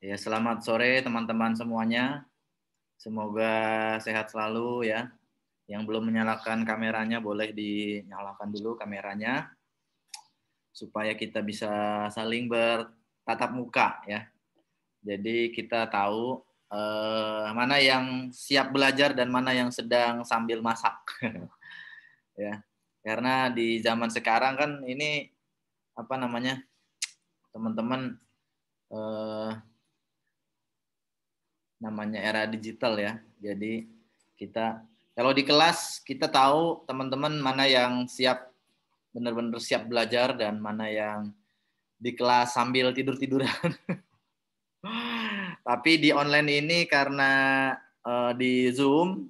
Ya, selamat sore teman-teman semuanya. Semoga sehat selalu ya. Yang belum menyalakan kameranya boleh dinyalakan dulu kameranya supaya kita bisa saling bertatap muka ya. Jadi kita tahu mana yang siap belajar dan mana yang sedang sambil masak. Ya. Karena di zaman sekarang kan ini apa namanya? Teman-teman namanya era digital ya. Jadi kita kalau di kelas kita tahu teman-teman mana yang siap benar-benar siap belajar dan mana yang di kelas sambil tidur-tiduran. Tapi di online ini karena di Zoom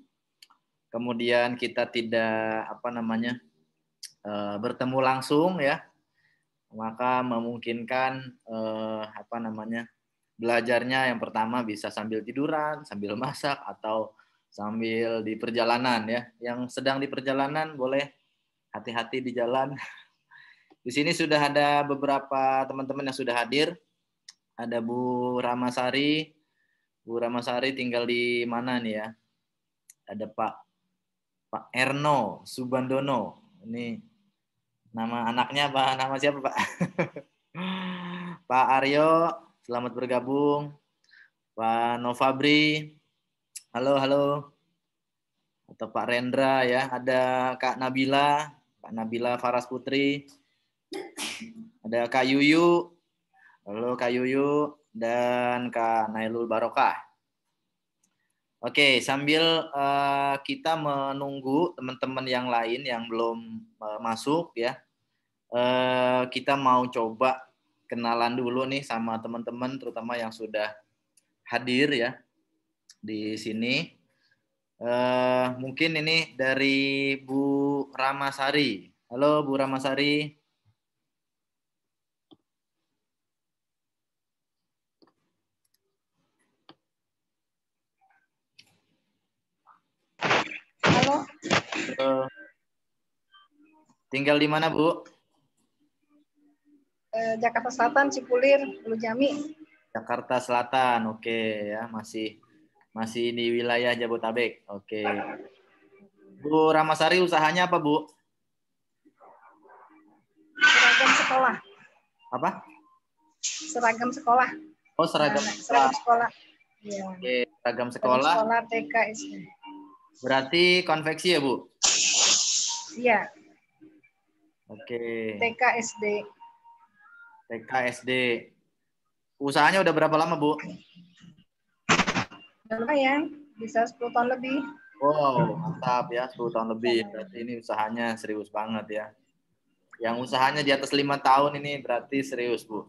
kemudian kita tidak apa namanya bertemu langsung ya, maka memungkinkan apa namanya belajarnya yang pertama bisa sambil tiduran, sambil masak, atau sambil di perjalanan ya. Yang sedang di perjalanan boleh hati-hati di jalan. Di sini sudah ada beberapa teman-teman yang sudah hadir. Ada Bu Ramasari. Bu Ramasari tinggal di mana nih ya? Ada Pak Erno Subandono. Ini nama anaknya Pak, nama siapa Pak? Pak Aryo, selamat bergabung. Pak Novabri, halo, halo. Atau Pak Rendra ya, ada Kak Nabila Faras Putri, ada Kak Yuyu, halo Kak Yuyu, dan Kak Nailul Barokah. Oke, sambil kita menunggu teman-teman yang lain yang belum masuk ya, kita mau coba kenalan dulu nih sama teman-teman, terutama yang sudah hadir ya di sini. Mungkin ini dari Bu Ramasari. Halo Bu Ramasari. Halo. Halo. Tinggal di mana Bu? Jakarta Selatan, Cipulir, Ulu Jami. Jakarta Selatan, oke ya, masih di wilayah Jabotabek, oke. Bu Ramasari usahanya apa Bu? Seragam sekolah. Apa? Seragam sekolah. Oh, seragam Nah, sekolah. seragam sekolah. Ya. Oke, seragam sekolah. Sekolah TK SD. Berarti konveksi ya Bu? Iya. Oke. TK SD. TK SD. Usahanya udah berapa lama Bu? Lumayan, bisa 10 tahun lebih. Wow, mantap ya, 10 tahun lebih. Berarti ini usahanya serius banget ya. Yang usahanya di atas 5 tahun ini berarti serius, Bu.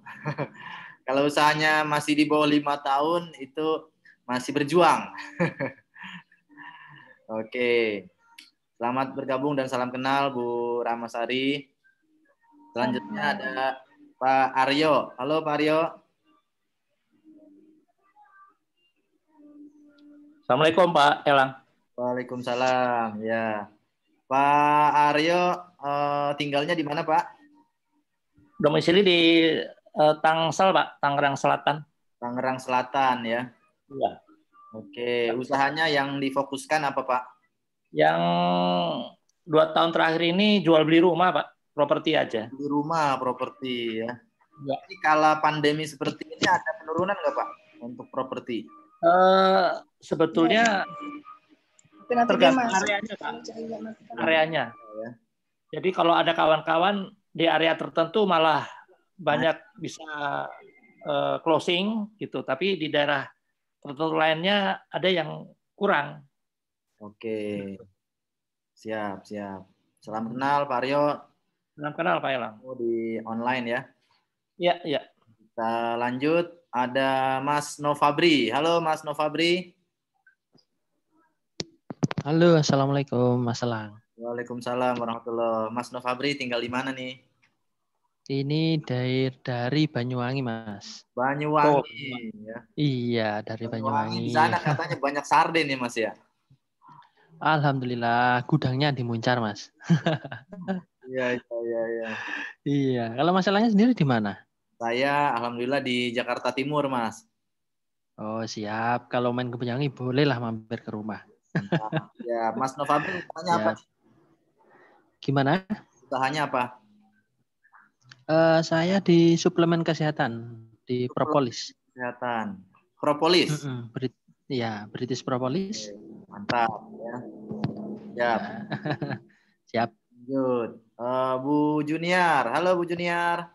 Kalau usahanya masih di bawah 5 tahun, itu masih berjuang. Oke. Selamat bergabung dan salam kenal, Bu Ramasari. Selanjutnya ada Pak Aryo. Halo, Pak Aryo. Assalamualaikum, Pak Elang. Waalaikumsalam. Ya, Pak Aryo tinggalnya di mana, Pak? Domisili di Tangsel, Pak, Tangerang Selatan. Tangerang Selatan ya. Iya. Oke, usahanya yang difokuskan apa, Pak? Yang 2 tahun terakhir ini jual beli rumah, Pak, properti aja. Di rumah, properti ya. Ya. Jadi kalau pandemi seperti ini ada penurunan nggak, Pak, untuk properti? Sebetulnya tergantung areanya, Pak. Areanya. Jadi kalau ada kawan-kawan di area tertentu malah banyak bisa closing gitu, tapi di daerah tertentu lainnya ada yang kurang. Oke, siap. Salam kenal Pak Aryo. Salam kenal Pak Elang. Di online ya. Iya. Kita lanjut, ada Mas Novabri. Halo Mas Novabri. Halo, assalamualaikum Mas Elang. Waalaikumsalam warahmatullahi. Mas Novabri tinggal di mana nih? Ini dari Banyuwangi, Mas. Banyuwangi ya. Iya, dari Banyuwangi. Di sana katanya banyak sarden ya Mas ya. Alhamdulillah, gudangnya di Muncar, Mas. Iya. Iya, kalau Mas Elangnya sendiri di mana? Saya alhamdulillah di Jakarta Timur, Mas. Oh, siap. Kalau main ke Banyuwangi bolehlah mampir ke rumah. Ya, Mas Novabel usahanya apa? Siap. Gimana? Usahanya apa? Saya di suplemen kesehatan di Propolis. Kesehatan. Propolis. Ya, British Propolis. Mantap ya. Siap. Siap. Lanjut. Bu Junior. Halo Bu Junior.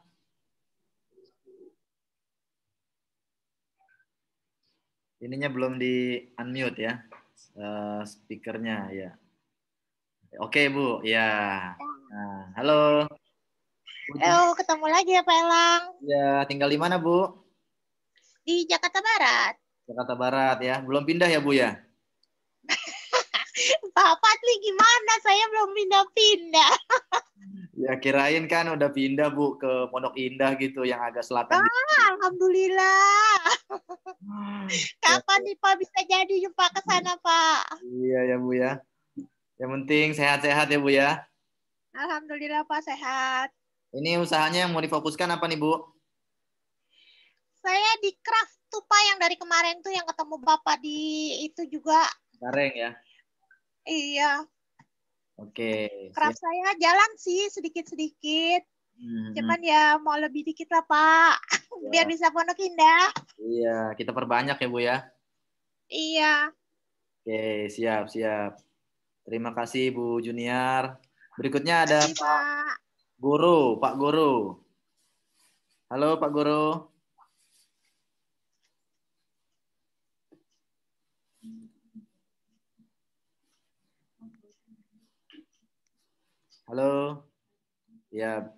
Ininya belum di unmute ya. Speakernya ya. Oke Bu, ya. Nah, halo. Halo, ketemu lagi ya Pak Elang. Ya, tinggal di mana Bu? Di Jakarta Barat. Jakarta Barat ya. Belum pindah ya Bu ya? Pak Patli gimana? Saya belum pindah-pindah. Ya kirain kan udah pindah Bu ke Pondok Indah gitu yang agak selatan. Alhamdulillah. Kapan nih Pak bisa jadi jumpa ke sana Pak? Iya ya Bu ya. Yang penting sehat-sehat ya Bu ya. Alhamdulillah Pak sehat. Ini usahanya yang mau difokuskan apa nih Bu? Saya di craft tuh Pak yang dari kemarin tuh yang ketemu Bapak di itu juga. Gareng ya. Iya. Oke. Craft saya jalan sih sedikit-sedikit. Cuman Hmm. ya mau lebih dikit lah Pak. Ya. Biar bisa Pondok Indah. Iya, kita perbanyak ya Bu ya. Iya. Oke, siap. Terima kasih Bu Junior. Berikutnya ada Terima kasih, Pak Guru, Pak Guru. Halo Pak Guru. Halo. Ya,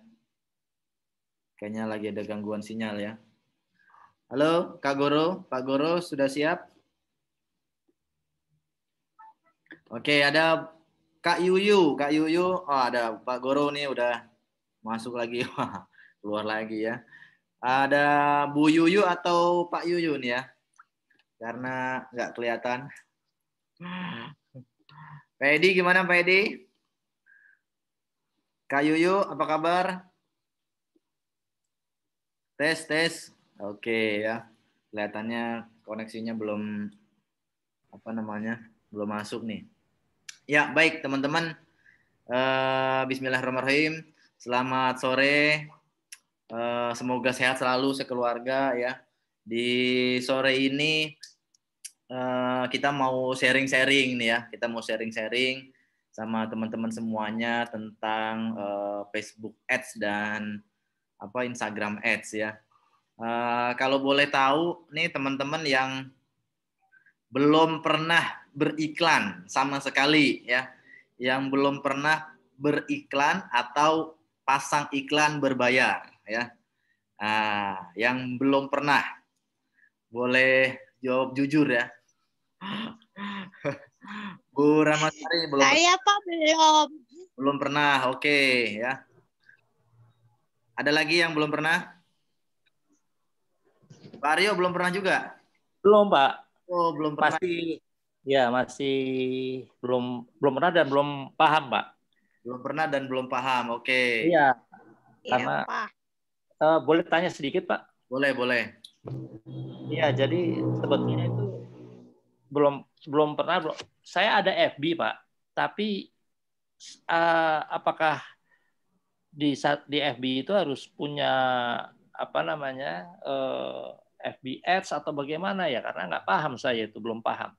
kayaknya lagi ada gangguan sinyal ya. Halo Kak Guru, Pak Guru sudah siap? Oke, ada Kak Yuyu. Kak Yuyu, oh ada Pak Guru nih udah masuk lagi. Keluar lagi ya. Ada Bu Yuyu atau Pak Yuyu nih ya? Karena nggak kelihatan. Pak Edi gimana Pak Edi? Kak Yuyu apa kabar? Tes. Oke ya. Kelihatannya koneksinya belum belum masuk nih. Ya, baik teman-teman. Bismillahirrahmanirrahim. Selamat sore. Semoga sehat selalu sekeluarga ya. Di sore ini kita mau sharing-sharing nih ya. Kita mau sharing-sharing sama teman-teman semuanya tentang Facebook Ads dan Instagram Ads ya. Kalau boleh tahu nih teman-teman yang belum pernah beriklan sama sekali ya, yang belum pernah beriklan atau pasang iklan berbayar ya, yang belum pernah boleh jawab jujur ya. Bu Ramasari belum. Saya Pak belum pernah. Oke ya. Ada lagi yang belum pernah? Pak Aryo belum pernah juga? Belum, Pak. Oh, belum pernah. Masih belum pernah dan belum paham, Pak. Belum pernah dan belum paham. Oke. Iya. Karena boleh tanya sedikit, Pak? Boleh. Iya, jadi sebetulnya itu belum pernah. Saya ada FB, Pak. Tapi apakah di FB itu harus punya FB Ads atau bagaimana ya? Karena nggak paham saya itu, belum paham.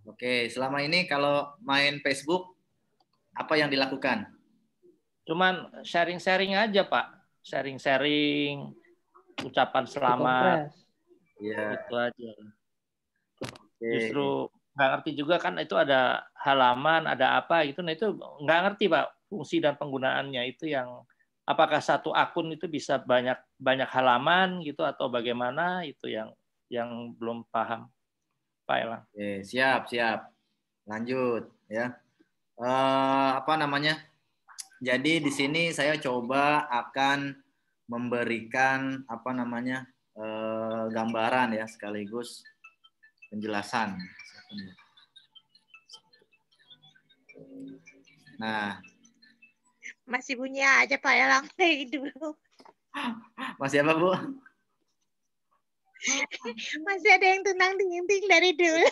Oke, selama ini kalau main Facebook apa yang dilakukan? Cuman sharing-sharing aja, Pak. Sharing-sharing, ucapan selamat. Iya. Itu aja. Oke. Justru nggak ngerti juga kan itu ada halaman, ada apa gitu. Nah itu nggak ngerti, Pak, fungsi dan penggunaannya itu yang apakah satu akun itu bisa banyak halaman gitu atau bagaimana itu yang belum paham, Pak Elang. Oke, siap. Lanjut ya. Jadi di sini saya coba akan memberikan gambaran ya sekaligus penjelasan. Nah, masih bunyi aja Pak Elang dari dulu. Masih apa Bu? Masih ada yang tenang ting dari dulu.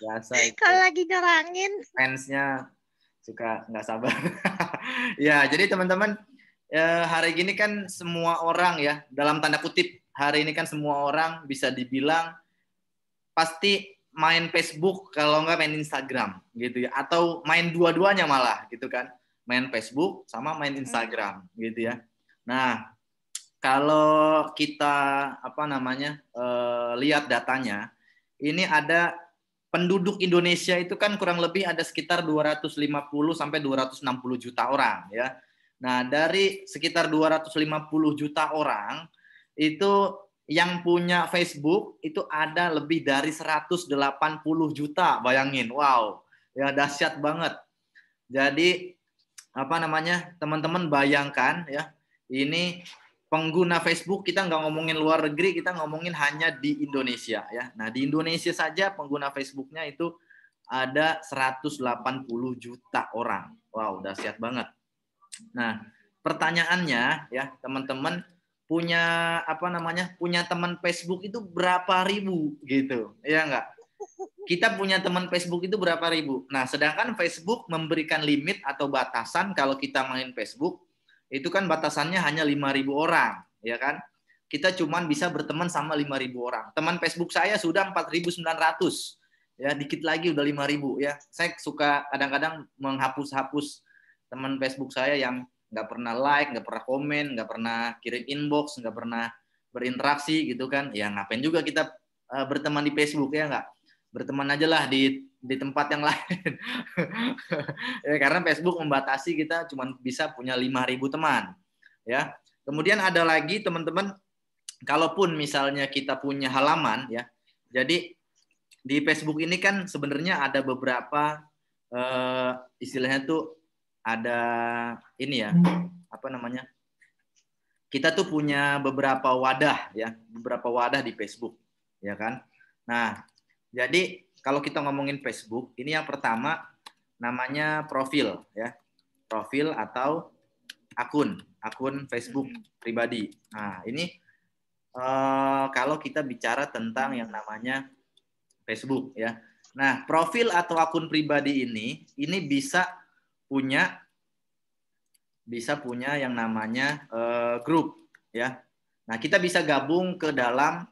Biasa itu. Kalau lagi nyerangin. Fansnya suka nggak sabar. Ya, jadi teman-teman, hari ini kan semua orang ya, dalam tanda kutip, hari ini kan semua orang bisa dibilang pasti main Facebook kalau nggak main Instagram gitu ya, atau main dua-duanya malah gitu kan, main Facebook sama main Instagram gitu ya. Nah, kalau kita lihat datanya, ini ada penduduk Indonesia itu kan kurang lebih ada sekitar 250 sampai 260 juta orang ya. Nah, dari sekitar 250 juta orang itu yang punya Facebook itu ada lebih dari 180 juta, bayangin. Wow, ya dahsyat banget. Jadi teman-teman bayangkan ya, ini pengguna Facebook, kita nggak ngomongin luar negeri, kita ngomongin hanya di Indonesia ya. Nah, di Indonesia saja pengguna Facebooknya itu ada 180 juta orang. Wow, dahsyat banget. Nah, pertanyaannya ya, teman-teman punya punya teman Facebook itu berapa ribu gitu, ya nggak? Kita punya teman Facebook itu berapa ribu. Nah, sedangkan Facebook memberikan limit atau batasan kalau kita main Facebook itu kan batasannya hanya 5.000 orang, ya kan? Kita cuman bisa berteman sama 5.000 orang. Teman Facebook saya sudah 4.900, ya dikit lagi udah 5.000 ya. Saya suka kadang-kadang menghapus teman Facebook saya yang nggak pernah like, nggak pernah komen, nggak pernah kirim inbox, nggak pernah berinteraksi gitu kan. Ya ngapain juga kita berteman di Facebook, ya nggak? Berteman aja lah di tempat yang lain. Ya, karena Facebook membatasi kita cuma bisa punya 5.000 teman. Ya. Kemudian ada lagi teman-teman, kalaupun misalnya kita punya halaman ya. Jadi di Facebook ini kan sebenarnya ada beberapa istilahnya tuh ada ini ya, kita tuh punya beberapa wadah ya, beberapa wadah di Facebook, ya kan? Nah, jadi kalau kita ngomongin Facebook, ini yang pertama namanya profil ya. Profil atau akun Facebook pribadi. Nah, ini kalau kita bicara tentang yang namanya Facebook ya. Nah, profil atau akun pribadi ini bisa punya yang namanya grup ya. Nah, kita bisa gabung ke dalam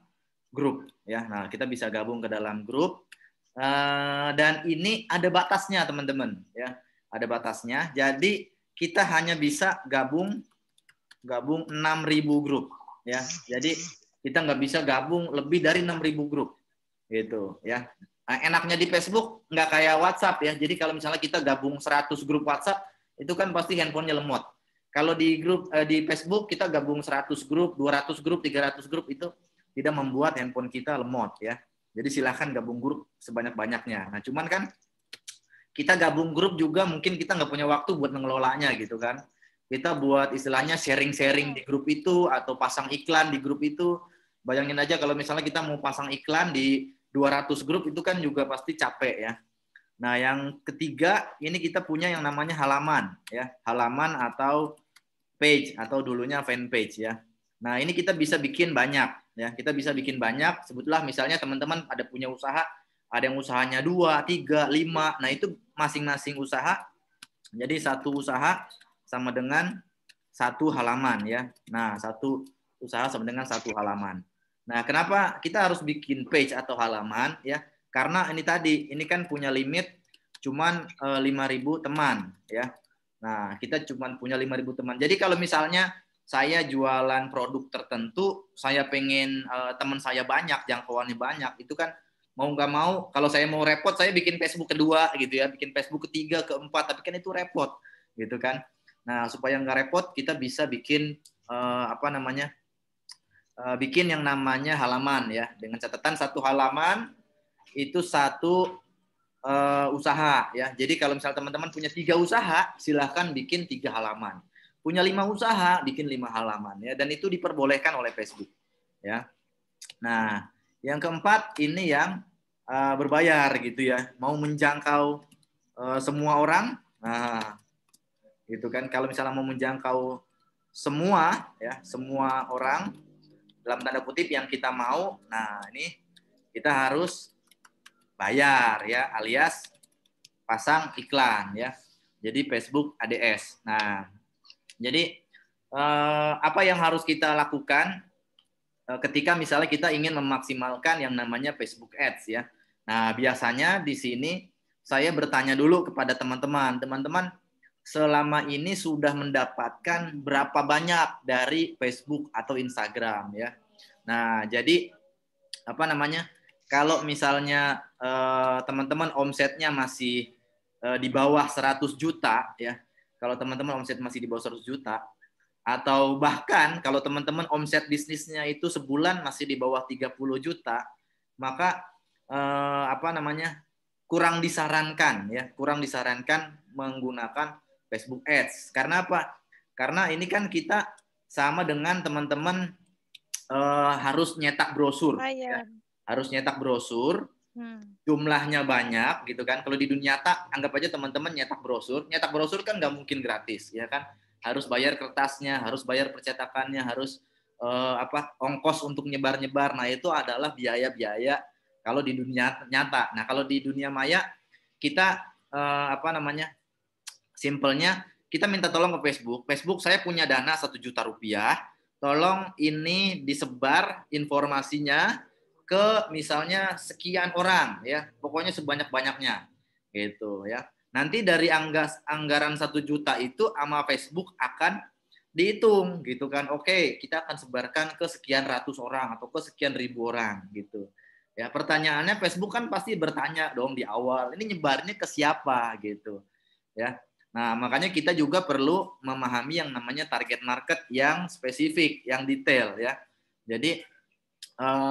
grup ya. Nah, kita bisa gabung ke dalam grup dan ini ada batasnya teman-teman ya. Ada batasnya. Jadi kita hanya bisa gabung 6.000 grup ya. Jadi kita nggak bisa gabung lebih dari 6.000 grup gitu ya. Nah, enaknya di Facebook nggak kayak WhatsApp ya. Jadi kalau misalnya kita gabung 100 grup WhatsApp, itu kan pasti handphonenya lemot. Kalau di grup di Facebook kita gabung 100 grup, 200 grup, 300 grup, itu tidak membuat handphone kita lemot ya. Jadi silahkan gabung grup sebanyak-banyaknya. Nah, cuman kan kita gabung grup juga mungkin kita nggak punya waktu buat mengelolanya gitu kan. Kita buat istilahnya sharing-sharing di grup itu atau pasang iklan di grup itu. Bayangin aja kalau misalnya kita mau pasang iklan di 200 grup, itu kan juga pasti capek ya. Nah, yang ketiga ini kita punya yang namanya halaman ya, halaman atau page atau dulunya fanpage ya. Nah, ini kita bisa bikin banyak ya, kita bisa bikin banyak. Sebutlah misalnya teman-teman ada punya usaha, ada yang usahanya 2, 3, 5. Nah, itu masing-masing usaha. Jadi satu usaha sama dengan satu halaman ya. Nah, satu usaha sama dengan satu halaman. Nah, kenapa kita harus bikin page atau halaman ya? Karena ini kan punya limit cuman 5.000 teman ya. Nah, kita cuman punya 5.000 teman. Jadi kalau misalnya saya jualan produk tertentu, saya pengen teman saya banyak, jangkauannya banyak, itu kan mau nggak mau, kalau saya mau repot, saya bikin Facebook kedua gitu ya, bikin Facebook ketiga, keempat, tapi kan itu repot gitu kan. Nah, supaya nggak repot, kita bisa bikin bikin yang namanya halaman ya, dengan catatan satu halaman itu satu usaha ya. Jadi kalau misalnya teman-teman punya 3 usaha, silahkan bikin 3 halaman. Punya 5 usaha, bikin 5 halaman ya, dan itu diperbolehkan oleh Facebook ya. Nah, yang keempat ini yang berbayar gitu ya, mau menjangkau semua orang. Nah, gitu kan, kalau misalnya mau menjangkau semua ya, semua orang, dalam tanda kutip yang kita mau. Nah, ini kita harus bayar ya, alias pasang iklan ya. Jadi Facebook ADS. Nah, jadi apa yang harus kita lakukan ketika misalnya kita ingin memaksimalkan yang namanya Facebook Ads ya. Nah, biasanya di sini saya bertanya dulu kepada teman-teman. Teman-teman selama ini sudah mendapatkan berapa banyak dari Facebook atau Instagram ya. Nah, jadi apa namanya? Kalau misalnya teman-teman omsetnya masih di bawah 100 juta ya. Kalau teman-teman omset masih di bawah 100 juta, atau bahkan kalau teman-teman omset bisnisnya itu sebulan masih di bawah 30 juta, maka apa namanya? Kurang disarankan ya, kurang disarankan menggunakan Facebook Ads. Karena apa? Karena ini kan kita sama dengan teman-teman harus nyetak brosur ya. Harus nyetak brosur. Jumlahnya banyak gitu kan. Kalau di dunia nyata anggap aja teman-teman nyetak brosur kan nggak mungkin gratis ya kan. Harus bayar kertasnya, harus bayar percetakannya, harus ongkos untuk nyebar-nyebar. Nah, itu adalah biaya-biaya kalau di dunia nyata. Nah, kalau di dunia maya kita simpelnya kita minta tolong ke Facebook. Facebook, saya punya dana 1 juta rupiah. Tolong ini disebar informasinya ke misalnya sekian orang ya. Pokoknya sebanyak-banyaknya gitu ya. Nanti dari anggaran 1 juta itu sama Facebook akan dihitung gitu kan. Oke, kita akan sebarkan ke sekian ratus orang atau ke sekian ribu orang gitu. Ya, pertanyaannya Facebook kan pasti bertanya dong di awal, ini nyebarnya ke siapa gitu. Ya. Nah, makanya kita juga perlu memahami yang namanya target market yang spesifik, yang detail ya. Jadi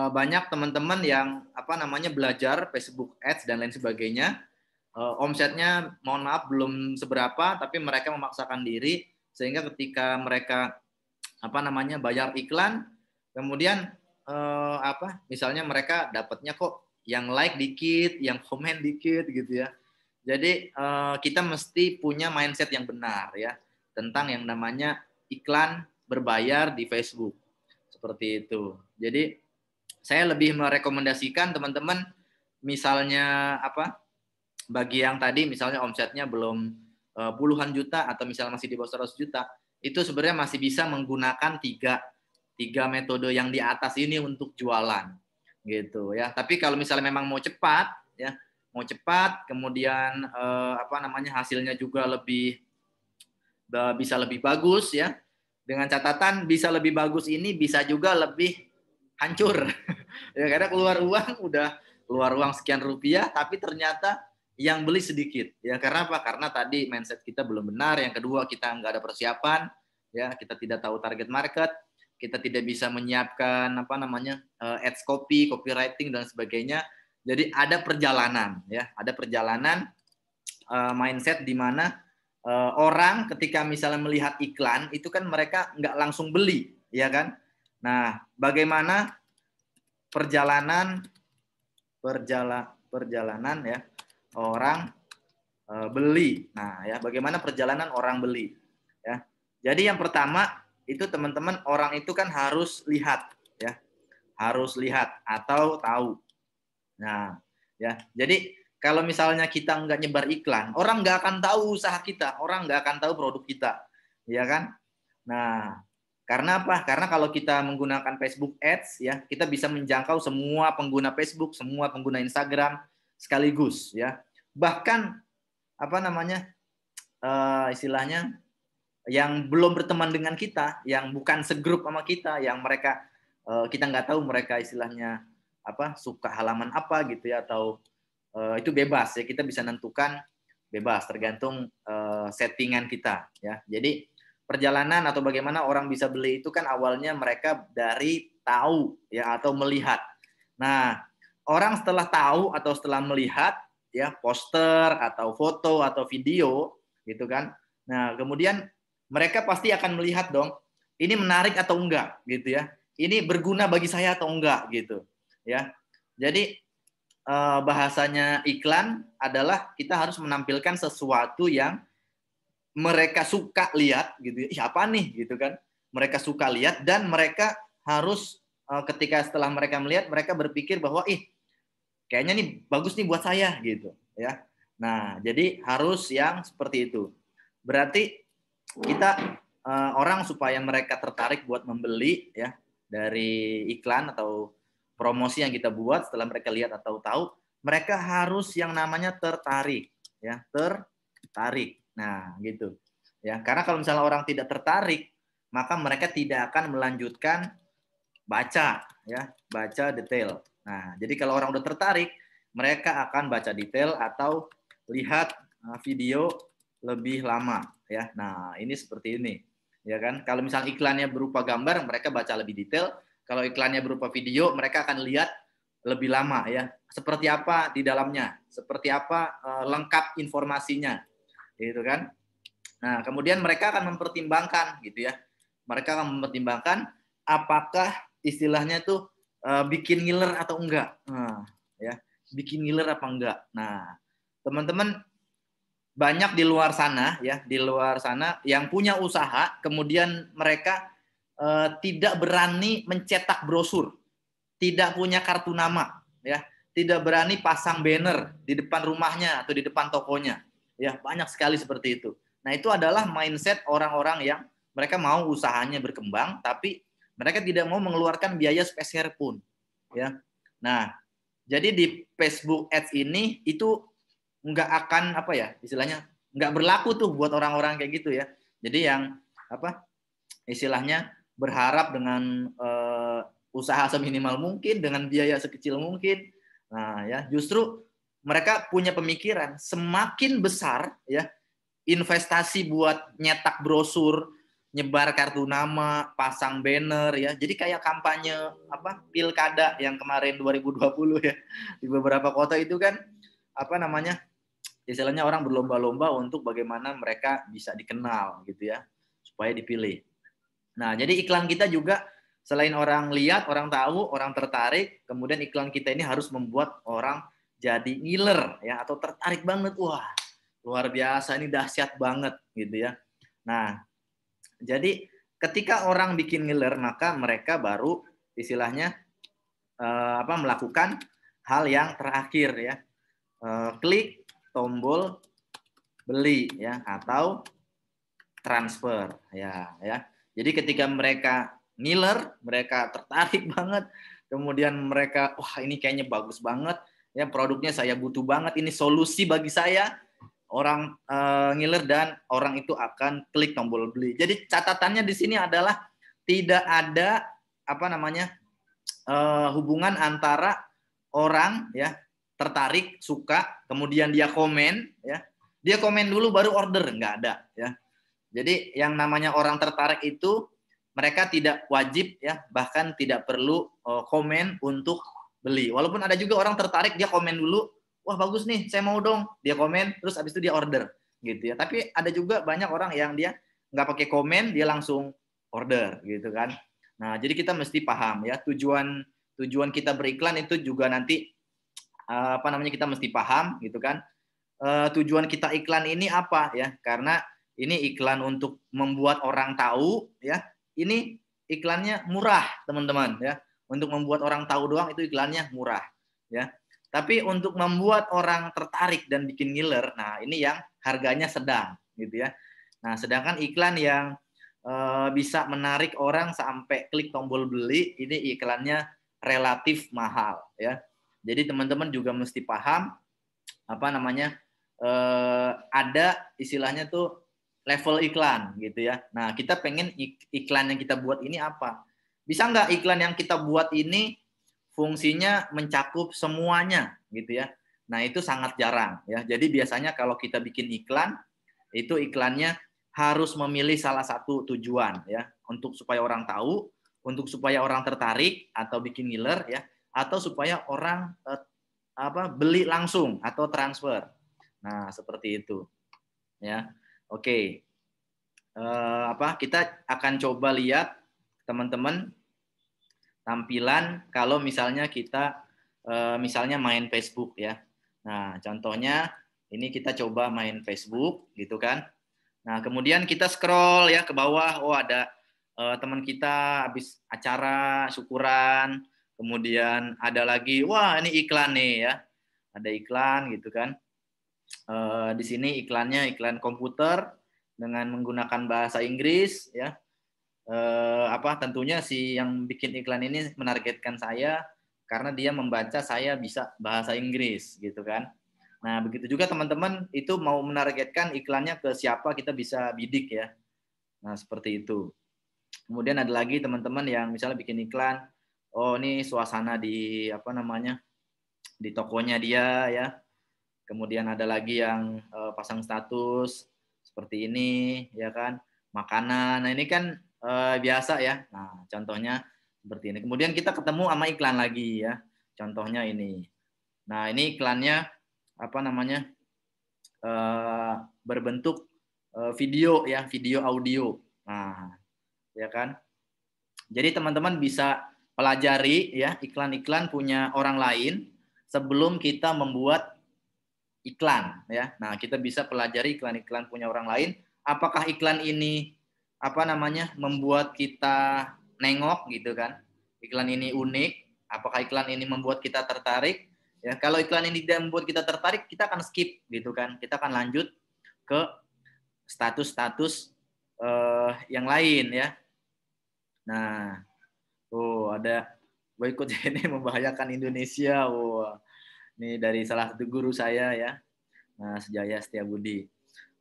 banyak teman-teman yang belajar Facebook Ads dan lain sebagainya. Omsetnya mohon maaf belum seberapa, tapi mereka memaksakan diri sehingga ketika mereka bayar iklan, kemudian misalnya mereka dapatnya kok yang like dikit, yang komen dikit gitu ya. Jadi kita mesti punya mindset yang benar ya tentang yang namanya iklan berbayar di Facebook seperti itu. Jadi saya lebih merekomendasikan teman-teman misalnya bagi yang tadi misalnya omsetnya belum puluhan juta atau misalnya masih di bawah 100 juta, itu sebenarnya masih bisa menggunakan tiga metode yang di atas ini untuk jualan gitu ya. Tapi kalau misalnya memang mau cepat ya, kemudian hasilnya juga bisa lebih bagus ya. Dengan catatan bisa lebih bagus ini bisa juga lebih hancur. Ya, karena keluar uang sekian rupiah tapi ternyata yang beli sedikit ya. Karena apa? Karena tadi mindset kita belum benar. Yang kedua, kita nggak ada persiapan ya, kita tidak tahu target market, kita tidak bisa menyiapkan ads copy, copywriting dan sebagainya. Jadi ada perjalanan ya, ada perjalanan mindset di mana orang ketika misalnya melihat iklan itu kan mereka nggak langsung beli ya kan. Nah, bagaimana perjalanan ya orang beli. Nah, ya bagaimana perjalanan orang beli ya. Jadi yang pertama itu teman-teman, orang itu kan harus lihat ya. Harus lihat atau tahu. Nah, ya. Jadi kalau misalnya kita nggak nyebar iklan, orang nggak akan tahu usaha kita, orang nggak akan tahu produk kita. Ya kan? Nah, karena apa? Karena kalau kita menggunakan Facebook Ads ya, kita bisa menjangkau semua pengguna Facebook, semua pengguna Instagram sekaligus ya. Bahkan istilahnya yang belum berteman dengan kita, yang bukan segrup sama kita, yang mereka kita nggak tahu mereka istilahnya suka halaman apa gitu ya, atau itu bebas ya, kita bisa nentukan bebas tergantung settingan kita ya. Jadi perjalanan atau bagaimana orang bisa beli itu kan awalnya mereka dari tahu ya atau melihat. Nah, orang setelah tahu atau setelah melihat ya poster atau foto atau video gitu kan. Nah, kemudian mereka pasti akan melihat dong, ini menarik atau enggak gitu ya. Ini berguna bagi saya atau enggak gitu ya. Jadi bahasanya iklan adalah kita harus menampilkan sesuatu yang mereka suka lihat gitu. Ih, apa nih gitu kan? Mereka suka lihat dan mereka harus ketika setelah mereka melihat, mereka berpikir bahwa kayaknya nih bagus nih buat saya gitu ya. Nah, jadi harus yang seperti itu. Berarti kita orang supaya mereka tertarik buat membeli ya dari iklan atau promosi yang kita buat, setelah mereka lihat atau tahu, mereka harus yang namanya tertarik ya, tertarik. Nah, gitu. Ya, karena kalau misalnya orang tidak tertarik, maka mereka tidak akan melanjutkan baca ya, baca detail. Nah, jadi kalau orang udah tertarik, mereka akan baca detail atau lihat video lebih lama ya. Nah, ini seperti ini. Ya kan? Kalau misalnya iklannya berupa gambar, mereka baca lebih detail. Kalau iklannya berupa video, mereka akan lihat lebih lama ya. Seperti apa di dalamnya, seperti apa lengkap informasinya. Gitu kan? Nah, kemudian mereka akan mempertimbangkan gitu ya. Mereka akan mempertimbangkan apakah istilahnya tuh bikin ngiler atau enggak. Nah, ya, bikin ngiler apa enggak. Nah, teman-teman banyak di luar sana ya, di luar sana yang punya usaha, kemudian mereka tidak berani mencetak brosur, tidak punya kartu nama, ya, tidak berani pasang banner di depan rumahnya atau di depan tokonya, ya, banyak sekali seperti itu. Nah, itu adalah mindset orang-orang yang mereka mau usahanya berkembang, tapi mereka tidak mau mengeluarkan biaya sepeser pun, ya. Nah, jadi di Facebook Ads ini itu nggak akan apa ya istilahnya nggak berlaku tuh buat orang-orang kayak gitu ya. Jadi yang apa istilahnya berharap dengan usaha seminimal mungkin dengan biaya sekecil mungkin. Nah ya justru mereka punya pemikiran semakin besar ya investasi buat nyetak brosur, nyebar kartu nama, pasang banner ya. Jadi kayak kampanye apa pilkada yang kemarin 2020 ya di beberapa kota itu kan apa namanya istilahnya orang berlomba-lomba untuk bagaimana mereka bisa dikenal gitu ya supaya dipilih. Nah jadi iklan kita juga selain orang lihat, orang tahu, orang tertarik, kemudian iklan kita ini harus membuat orang jadi ngiler ya atau tertarik banget. Wah luar biasa, ini dahsyat banget gitu ya. Nah jadi ketika orang bikin ngiler maka mereka baru istilahnya melakukan hal yang terakhir ya, klik tombol beli ya atau transfer ya. Jadi ketika mereka ngiler, mereka tertarik banget, kemudian mereka wah ini kayaknya bagus banget ya produknya saya butuh banget, ini solusi bagi saya, orang ngiler dan orang itu akan klik tombol beli. Jadi catatannya di sini adalah tidak ada apa namanya hubungan antara orang ya tertarik, suka, kemudian dia komen, ya, dia komen dulu baru order, nggak ada, ya. Jadi yang namanya orang tertarik itu mereka tidak wajib, ya, bahkan tidak perlu komen untuk beli. Walaupun ada juga orang tertarik dia komen dulu, wah bagus nih, saya mau dong, dia komen, terus habis itu dia order, gitu ya. Tapi ada juga banyak orang yang dia nggak pakai komen, dia langsung order, gitu kan. Nah, jadi kita mesti paham, ya, tujuan kita beriklan itu juga nanti kita mesti paham gitu kan tujuan kita iklan ini apa ya, karena ini iklan untuk membuat orang tahu ya, ini iklannya murah teman-teman ya, untuk membuat orang tahu doang itu iklannya murah ya, tapi untuk membuat orang tertarik dan bikin ngiler, nah ini yang harganya sedang gitu ya. Nah sedangkan iklan yang bisa menarik orang sampai klik tombol beli, ini iklannya relatif mahal ya. Jadi teman-teman juga mesti paham apa namanya ada istilahnya tuh level iklan gitu ya. Nah kita pengen iklan yang kita buat ini apa? Bisa nggak iklan yang kita buat ini fungsinya mencakup semuanya gitu ya? Nah itu sangat jarang ya. Jadi biasanya kalau kita bikin iklan itu iklannya harus memilih salah satu tujuan ya, untuk supaya orang tahu, untuk supaya orang tertarik atau bikin ngiler ya, atau supaya orang beli langsung atau transfer. Nah seperti itu ya. Oke, kita akan coba lihat teman-teman tampilan kalau misalnya kita misalnya main Facebook ya. Nah contohnya ini kita coba main Facebook gitu kan. Nah kemudian kita scroll ya ke bawah, oh ada teman kita habis acara syukuran, kemudian ada lagi, wah ini iklan nih ya, ada iklan gitu kan. Di sini iklannya iklan komputer dengan menggunakan bahasa Inggris ya. Tentunya si yang bikin iklan ini menargetkan saya karena dia membaca saya bisa bahasa Inggris gitu kan. Nah, begitu juga teman-teman itu mau menargetkan iklannya ke siapa kita bisa bidik ya. Nah, seperti itu. Kemudian ada lagi teman-teman yang misalnya bikin iklan, oh ini suasana di di tokonya dia ya. Kemudian ada lagi yang pasang status seperti ini ya kan, makanan. Nah, ini kan biasa ya. Nah, contohnya seperti ini. Kemudian kita ketemu sama iklan lagi ya. Contohnya ini. Nah, ini iklannya berbentuk video ya, video audio. Nah, ya kan. Jadi teman-teman bisa pelajari ya iklan-iklan punya orang lain sebelum kita membuat iklan ya. Nah, kita bisa pelajari iklan-iklan punya orang lain. Apakah iklan ini membuat kita nengok gitu kan? Iklan ini unik. Apakah iklan ini membuat kita tertarik? Ya, kalau iklan ini tidak membuat kita tertarik, kita akan skip gitu kan. Kita akan lanjut ke status-status yang lain ya. Nah, ada boykot ini membahayakan Indonesia. Ini dari salah satu guru saya ya, Mas Jaya Setiabudi.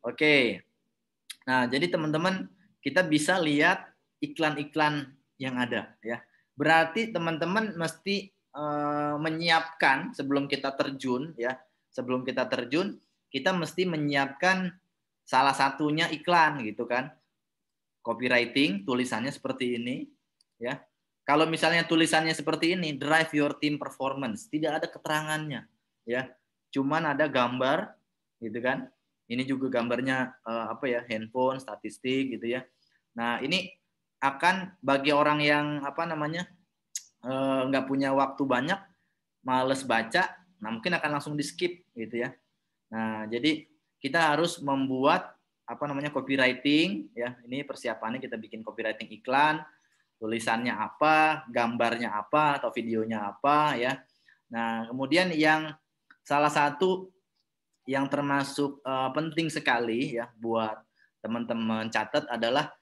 Oke. Nah, jadi teman-teman kita bisa lihat iklan-iklan yang ada ya. Berarti teman-teman mesti menyiapkan sebelum kita terjun ya. Sebelum kita terjun, kita mesti menyiapkan salah satunya iklan gitu kan. Copywriting, tulisannya seperti ini ya. Kalau misalnya tulisannya seperti ini, drive your team performance, tidak ada keterangannya ya. Cuman ada gambar gitu kan. Ini juga gambarnya handphone, statistik gitu ya. Nah, ini akan bagi orang yang nggak punya waktu banyak, males baca, nah mungkin akan langsung di skip gitu ya. Nah, jadi kita harus membuat copywriting ya. Ini persiapannya kita bikin copywriting iklan, tulisannya apa, gambarnya apa atau videonya apa ya. Nah, kemudian yang salah satu yang termasuk penting sekali ya buat teman-teman catat adalah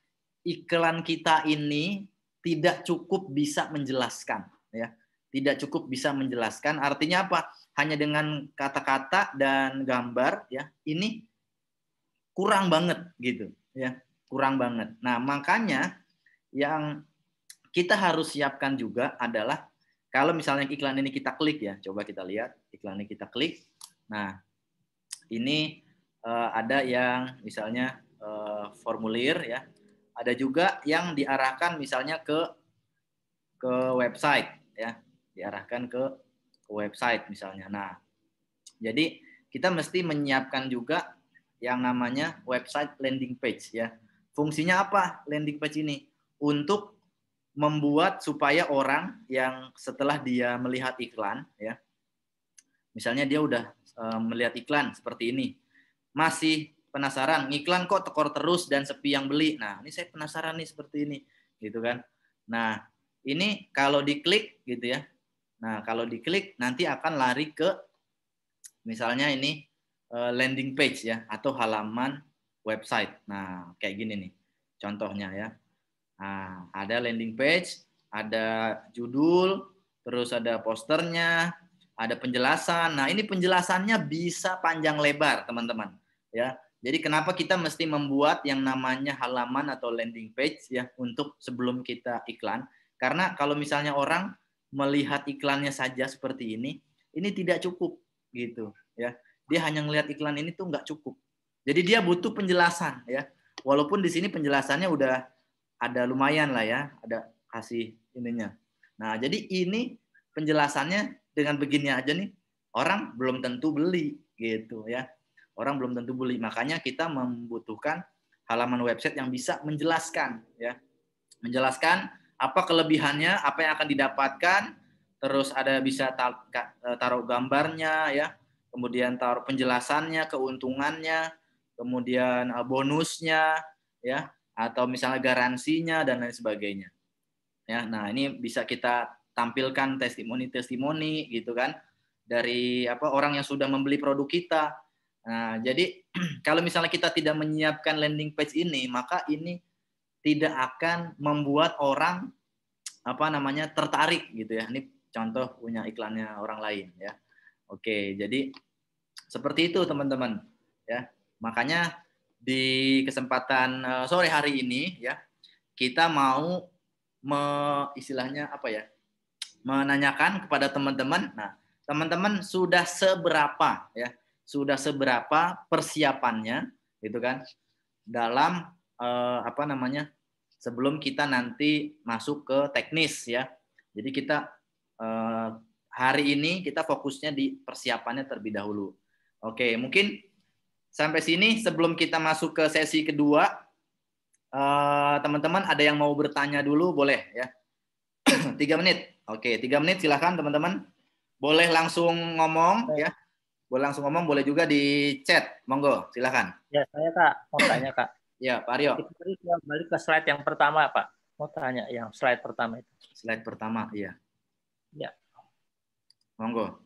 iklan kita ini tidak cukup bisa menjelaskan ya. Tidak cukup bisa menjelaskan, artinya apa? Hanya dengan kata-kata dan gambar ya. Ini kurang banget gitu ya. Kurang banget. Nah, makanya yang kita harus siapkan juga adalah kalau misalnya iklan ini kita klik ya. Coba kita lihat iklan ini kita klik. Nah, ini ada yang misalnya formulir ya. Ada juga yang diarahkan misalnya ke website ya, diarahkan ke website misalnya. Nah, jadi kita mesti menyiapkan juga yang namanya website landing page ya. Fungsinya apa landing page ini? Untuk membuat supaya orang yang setelah dia melihat iklan ya, misalnya dia udah melihat iklan seperti ini, masih penasaran, iklan kok tekor terus dan sepi yang beli. Nah, ini saya penasaran nih seperti ini, gitu kan. Nah, ini kalau diklik gitu ya. Nah, kalau diklik nanti akan lari ke misalnya ini landing page ya atau halaman website. Nah, kayak gini nih contohnya ya. Nah, ada landing page, ada judul, terus ada posternya, ada penjelasan. Nah, ini penjelasannya bisa panjang lebar, teman-teman. Ya. Jadi kenapa kita mesti membuat yang namanya halaman atau landing page ya untuk sebelum kita iklan? Karena kalau misalnya orang melihat iklannya saja seperti ini tidak cukup gitu ya. Dia hanya melihat iklan ini tuh nggak cukup. Jadi dia butuh penjelasan ya. Walaupun di sini penjelasannya udah ada lumayan lah ya, ada kasih ininya. Nah, jadi ini penjelasannya dengan begini aja nih orang belum tentu beli gitu ya. Orang belum tentu beli. Makanya kita membutuhkan halaman website yang bisa menjelaskan ya. Menjelaskan apa kelebihannya, apa yang akan didapatkan, terus ada bisa taruh gambarnya ya. Kemudian taruh penjelasannya, keuntungannya, kemudian bonusnya ya. atau misalnya garansinya dan lain sebagainya. Ya, nah ini bisa kita tampilkan testimoni-testimoni gitu kan dari orang yang sudah membeli produk kita. Nah, jadi kalau misalnya kita tidak menyiapkan landing page ini, maka ini tidak akan membuat orang tertarik gitu ya. Ini contoh punya iklannya orang lain ya. Oke, jadi seperti itu teman-teman ya. Makanya di kesempatan sore hari ini ya, kita mau istilahnya menanyakan kepada teman-teman. Nah, teman-teman sudah seberapa ya? Sudah seberapa persiapannya gitu kan dalam sebelum kita nanti masuk ke teknis ya. Jadi kita hari ini kita fokusnya di persiapannya terlebih dahulu. Oke, mungkin sampai sini sebelum kita masuk ke sesi kedua, teman-teman ada yang mau bertanya dulu boleh ya. 3 menit. Oke, 3 menit silakan teman-teman. Boleh langsung ngomong ya. Boleh langsung ngomong, boleh juga di chat. Monggo, silakan. Ya, saya Kak, mau tanya Kak. Ya, Pak Aryo. Kita balik ke slide yang pertama, Pak. Mau tanya yang slide pertama itu. Slide pertama, iya. Ya. Monggo.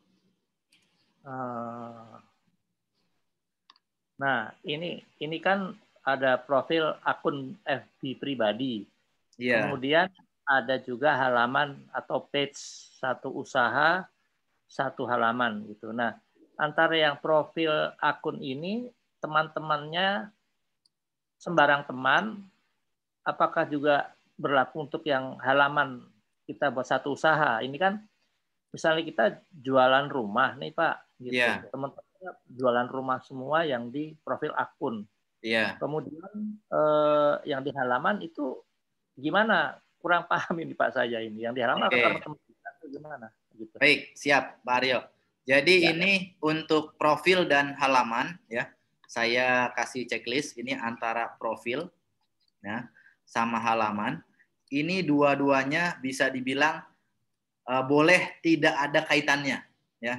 Nah, ini kan ada profil akun FB pribadi. Iya. Kemudian ada juga halaman atau page satu usaha, satu halaman gitu. Nah, antara yang profil akun ini teman-temannya sembarang teman, apakah juga berlaku untuk yang halaman kita buat satu usaha? Ini kan misalnya kita jualan rumah nih Pak, gitu. Yeah. Teman-temannya jualan rumah semua yang di profil akun. Yeah. Kemudian yang di halaman itu gimana? Kurang paham ini Pak saya ini. Yang di halaman teman-teman kita itu gimana? Gitu. Baik, siap Pak Aryo. Jadi ini untuk profil dan halaman ya. Saya kasih checklist ini antara profil ya sama halaman. Ini dua-duanya bisa dibilang boleh tidak ada kaitannya ya.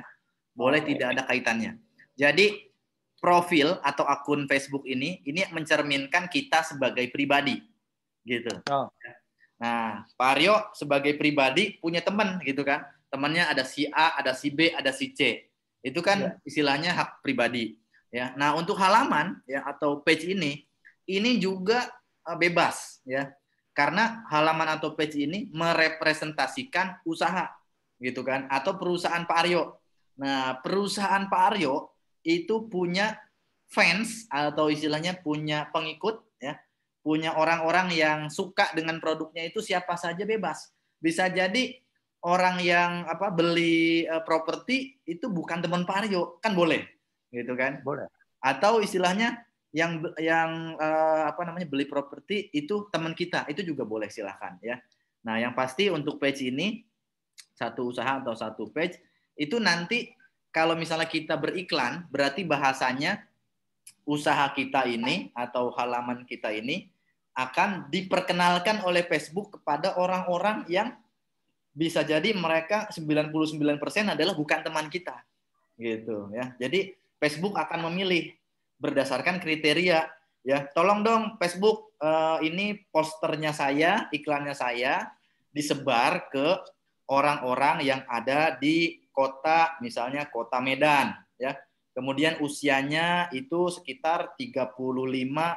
Boleh tidak ada kaitannya. Jadi profil atau akun Facebook ini mencerminkan kita sebagai pribadi gitu. Nah, Pak Aryo sebagai pribadi punya teman gitu kan. Temannya ada si A, ada si B, ada si C. Itu kan istilahnya hak pribadi. Ya. Nah, untuk halaman ya atau page ini juga bebas ya. Karena halaman atau page ini merepresentasikan usaha gitu kan atau perusahaan Pak Aryo. Nah, perusahaan Pak Aryo itu punya fans atau istilahnya punya pengikut ya. Punya orang-orang yang suka dengan produknya itu siapa saja bebas. Bisa jadi orang yang beli properti itu bukan teman Pak Aryo, kan boleh, gitu kan? Boleh. Atau istilahnya yang beli properti itu teman kita, itu juga boleh silahkan ya. Nah, yang pasti untuk page ini satu usaha atau satu page itu nanti kalau misalnya kita beriklan berarti bahasanya usaha kita ini atau halaman kita ini akan diperkenalkan oleh Facebook kepada orang-orang yang bisa jadi mereka 99% adalah bukan teman kita. Gitu ya. Jadi Facebook akan memilih berdasarkan kriteria ya. Tolong dong Facebook ini posternya saya, iklannya saya disebar ke orang-orang yang ada di kota misalnya Kota Medan ya. Kemudian usianya itu sekitar 35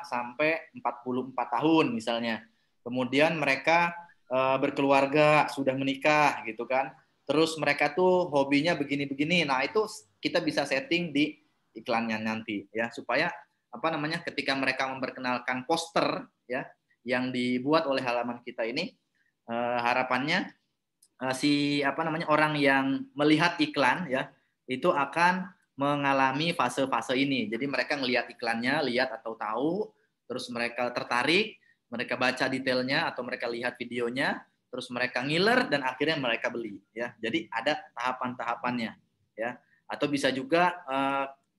sampai 44 tahun misalnya. Kemudian mereka berkeluarga, sudah menikah gitu kan. Terus mereka tuh hobinya begini-begini. Nah, itu kita bisa setting di iklannya nanti ya supaya ketika mereka memperkenalkan poster ya yang dibuat oleh halaman kita ini harapannya orang yang melihat iklan ya itu akan mengalami fase-fase ini. Jadi mereka ngelihat iklannya, lihat atau tahu, terus mereka tertarik, mereka baca detailnya atau mereka lihat videonya, terus mereka ngiler dan akhirnya mereka beli ya. Jadi ada tahapan-tahapannya ya. Atau bisa juga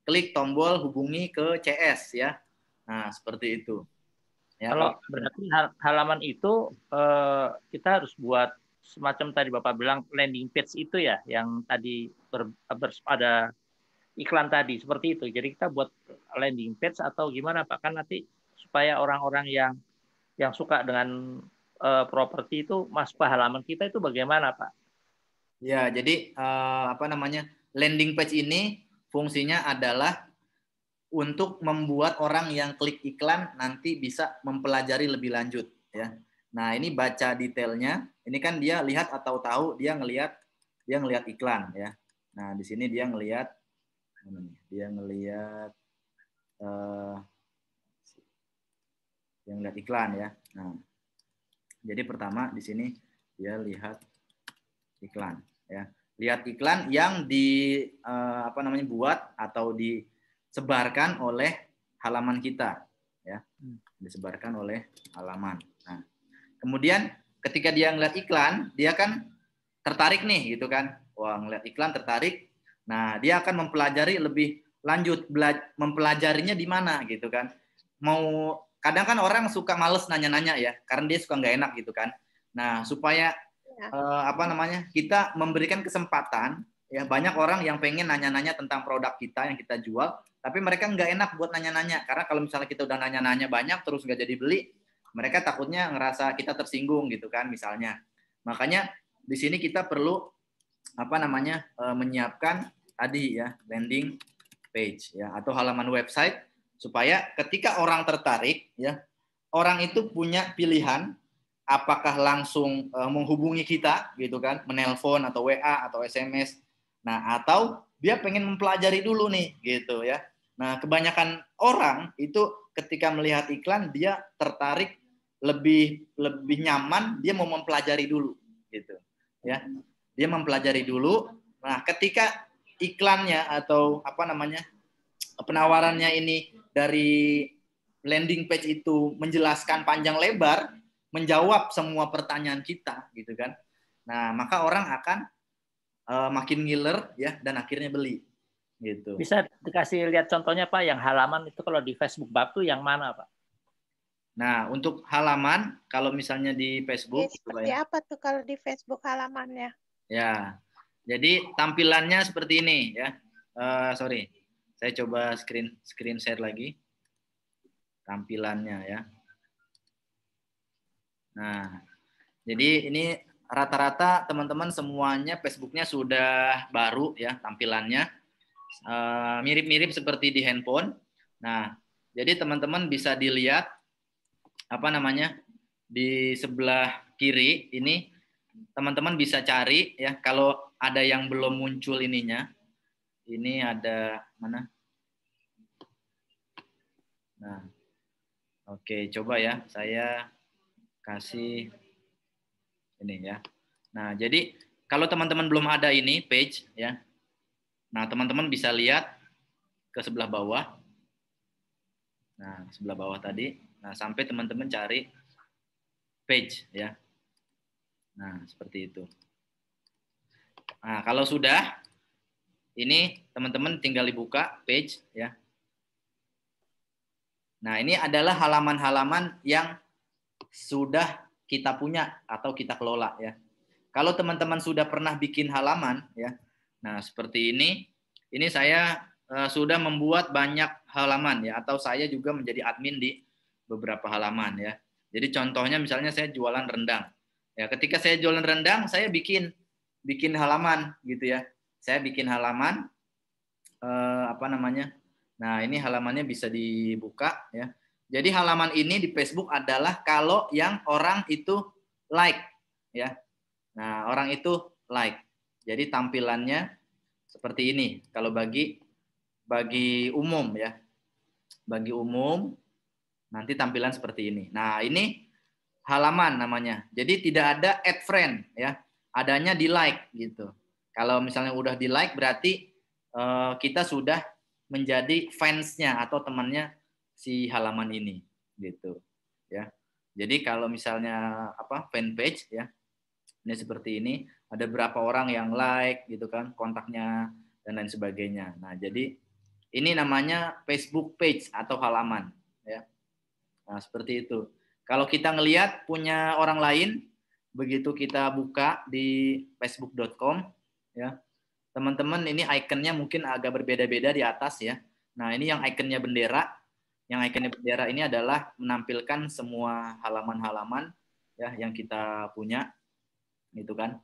klik tombol hubungi ke CS ya. Nah, seperti itu. Ya, kalau berarti halaman itu kita harus buat semacam tadi Bapak bilang landing page itu ya yang tadi ada iklan tadi seperti itu. Jadi kita buat landing page atau gimana Pak? Kan nanti supaya orang-orang yang yang suka dengan properti itu masuk ke halaman kita itu bagaimana, Pak? Ya, jadi landing page ini fungsinya adalah untuk membuat orang yang klik iklan nanti bisa mempelajari lebih lanjut, ya. Nah, ini baca detailnya. Ini kan dia lihat atau tahu dia ngelihat iklan, ya. Nah, di sini dia ngelihat iklan, ya. Nah, jadi pertama di sini dia lihat iklan, ya. Lihat iklan yang buat atau disebarkan oleh halaman kita, ya. Disebarkan oleh halaman. Nah, kemudian ketika dia ngeliat iklan, dia kan tertarik nih, gitu kan. Wah, ngeliat iklan tertarik. Nah, dia akan mempelajari lebih lanjut, mempelajarinya di mana, gitu kan. Kadang kan orang suka males nanya-nanya, ya, karena dia suka nggak enak, gitu kan. Nah, supaya kita memberikan kesempatan, ya, banyak orang yang pengen nanya-nanya tentang produk kita yang kita jual, tapi mereka nggak enak buat nanya-nanya, karena kalau misalnya kita udah nanya-nanya banyak terus nggak jadi beli, mereka takutnya ngerasa kita tersinggung, gitu kan, misalnya. Makanya di sini kita perlu menyiapkan tadi, ya, landing page, ya, atau halaman website, supaya ketika orang tertarik, ya, orang itu punya pilihan apakah langsung menghubungi kita, gitu kan, menelpon atau WA atau SMS. Nah, atau dia pengen mempelajari dulu nih, gitu, ya. Nah, kebanyakan orang itu ketika melihat iklan dia tertarik, lebih nyaman, dia mau mempelajari dulu, gitu, ya. Dia mempelajari dulu. Nah, ketika iklannya atau penawarannya ini dari landing page itu menjelaskan panjang lebar, menjawab semua pertanyaan kita, gitu kan. Nah, maka orang akan makin ngiler, ya, dan akhirnya beli, gitu. Bisa dikasih lihat contohnya, Pak, yang halaman itu kalau di Facebook Bab tuh yang mana, Pak? Nah, untuk halaman, kalau misalnya di Facebook, seperti apa tuh kalau di Facebook halamannya? Ya, jadi tampilannya seperti ini, ya. Sorry, saya coba screen share lagi tampilannya, ya. Nah, jadi ini rata-rata teman-teman semuanya Facebooknya sudah baru, ya, tampilannya mirip-mirip seperti di handphone. Nah, jadi teman-teman bisa dilihat di sebelah kiri ini, teman-teman bisa cari, ya, kalau ada yang belum muncul ininya. Ini ada mana? Nah, oke, coba, ya, saya kasih ini, ya. Nah, jadi kalau teman-teman belum ada ini page, ya. Nah, teman-teman bisa lihat ke sebelah bawah. Nah, sebelah bawah tadi. Nah, sampai teman-teman cari page, ya. Nah, seperti itu. Nah, kalau sudah, ini teman-teman tinggal dibuka page, ya. Nah, ini adalah halaman-halaman yang sudah kita punya atau kita kelola, ya. Kalau teman-teman sudah pernah bikin halaman, ya. Nah, seperti ini saya sudah membuat banyak halaman, ya, atau saya juga menjadi admin di beberapa halaman, ya. Jadi contohnya misalnya saya jualan rendang. Ya, ketika saya jualan rendang, saya bikin halaman, gitu, ya. Saya bikin halaman Nah, ini halamannya bisa dibuka, ya. Jadi halaman ini di Facebook adalah kalau yang orang itu like, ya. Nah, orang itu like. Jadi tampilannya seperti ini. Kalau bagi umum, ya. Bagi umum nanti tampilan seperti ini. Nah, ini halaman namanya. Jadi tidak ada add friend, ya. Adanya di like, gitu. Kalau misalnya udah di like berarti kita sudah menjadi fansnya atau temannya si halaman ini, gitu, ya. Jadi kalau misalnya fanpage, ya, ini seperti ini, ada berapa orang yang like, gitu kan, kontaknya dan lain sebagainya. Nah, jadi ini namanya Facebook page atau halaman, ya. Nah, seperti itu. Kalau kita ngelihat punya orang lain, begitu kita buka di facebook.com, ya, teman-teman, ini ikonnya mungkin agak berbeda-beda di atas, ya. Nah, ini yang ikonnya bendera. yang ikonnya bendera ini adalah menampilkan semua halaman-halaman ya yang kita punya, gitu kan.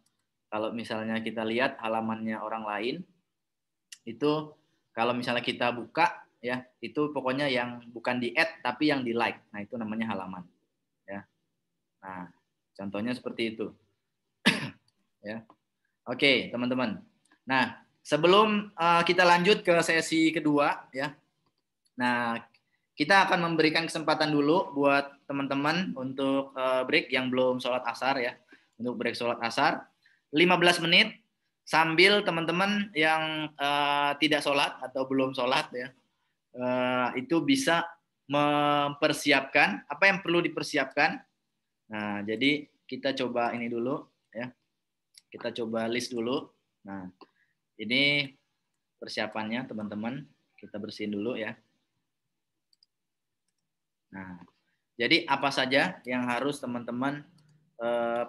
Kalau misalnya kita lihat halamannya orang lain, itu kalau misalnya kita buka ya, itu pokoknya yang bukan di add tapi yang di like. Nah, itu namanya halaman ya. Nah, contohnya seperti itu. Ya. Oke, teman-teman. Nah, sebelum kita lanjut ke sesi kedua ya. Nah, kita akan memberikan kesempatan dulu buat teman-teman untuk break yang belum sholat asar ya. Untuk break sholat asar 15 menit sambil teman-teman yang tidak sholat atau belum sholat ya, itu bisa mempersiapkan apa yang perlu dipersiapkan. Nah, jadi kita coba ini dulu ya. Kita coba list dulu. Nah, ini persiapannya teman-teman. Kita bersihin dulu ya. Nah, jadi apa saja yang harus teman-teman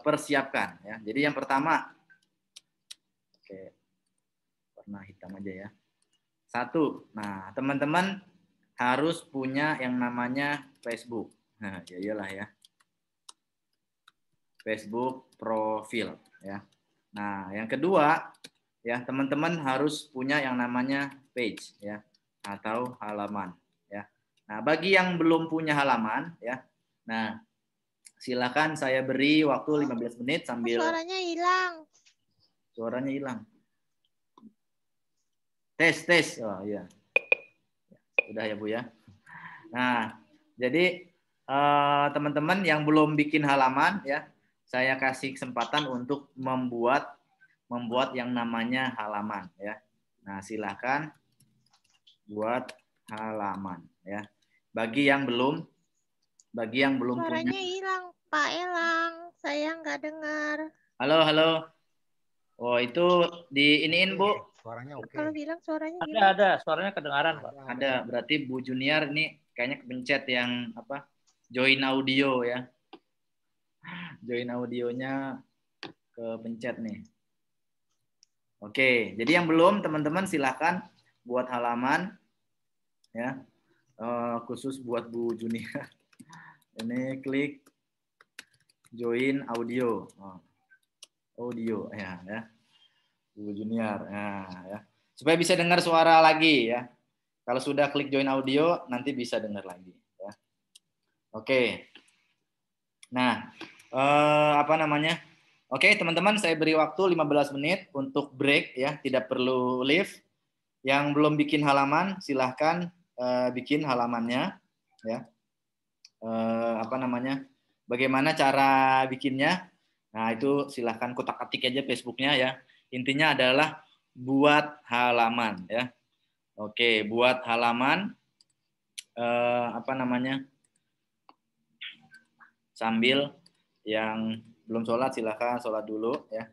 persiapkan ya. Jadi yang pertama, oke, warna hitam aja ya. 1, nah teman-teman harus punya yang namanya Facebook. Nah, ya iyalah ya. Facebook profil ya. Nah, yang kedua ya, teman-teman harus punya yang namanya page ya atau halaman ya. Nah, bagi yang belum punya halaman ya. Nah, silakan saya beri waktu 15 menit sambil Suaranya hilang. Suaranya hilang. Tes. Oh iya. Udah ya, Bu ya. Nah, jadi teman-teman yang belum bikin halaman ya, saya kasih kesempatan untuk membuat yang namanya halaman ya. Nah, silakan buat halaman ya. Bagi yang belum Suaranya punya. hilang, Pak Elang. Saya nggak dengar. Halo. Oh, itu di iniin, Bu. Suaranya oke. Kalau bilang suaranya gimana? Ada, suaranya kedengaran, Pak. Ada, berarti Bu Junior ini kayaknya kepencet yang apa? Join audio ya. Join audionya kepencet nih. Oke, jadi yang belum teman-teman silahkan buat halaman ya, khusus buat Bu Junior. Ini klik join audio, audio ya, Bu Junior, ya, supaya bisa dengar suara lagi ya. Kalau sudah klik join audio nanti bisa dengar lagi ya. Oke, nah apa namanya? Oke, teman-teman, saya beri waktu 15 menit untuk break ya, tidak perlu leave. Yang belum bikin halaman, silahkan bikin halamannya ya. Apa namanya? Bagaimana cara bikinnya? Nah, itu silahkan kotak-atik aja Facebooknya ya. Intinya adalah buat halaman ya. Oke, buat halaman apa namanya? Sambil yang belum sholat silahkan sholat dulu ya.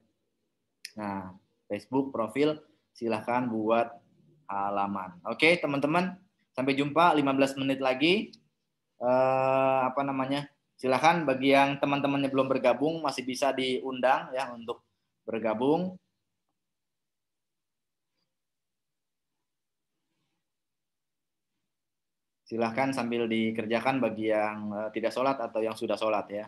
Nah, Facebook profil silahkan buat halaman. Oke, teman-teman, sampai jumpa 15 menit lagi. Apa namanya? Silahkan bagi yang teman-temannya belum bergabung masih bisa diundang ya untuk bergabung. Silahkan sambil dikerjakan bagi yang tidak sholat atau yang sudah sholat ya.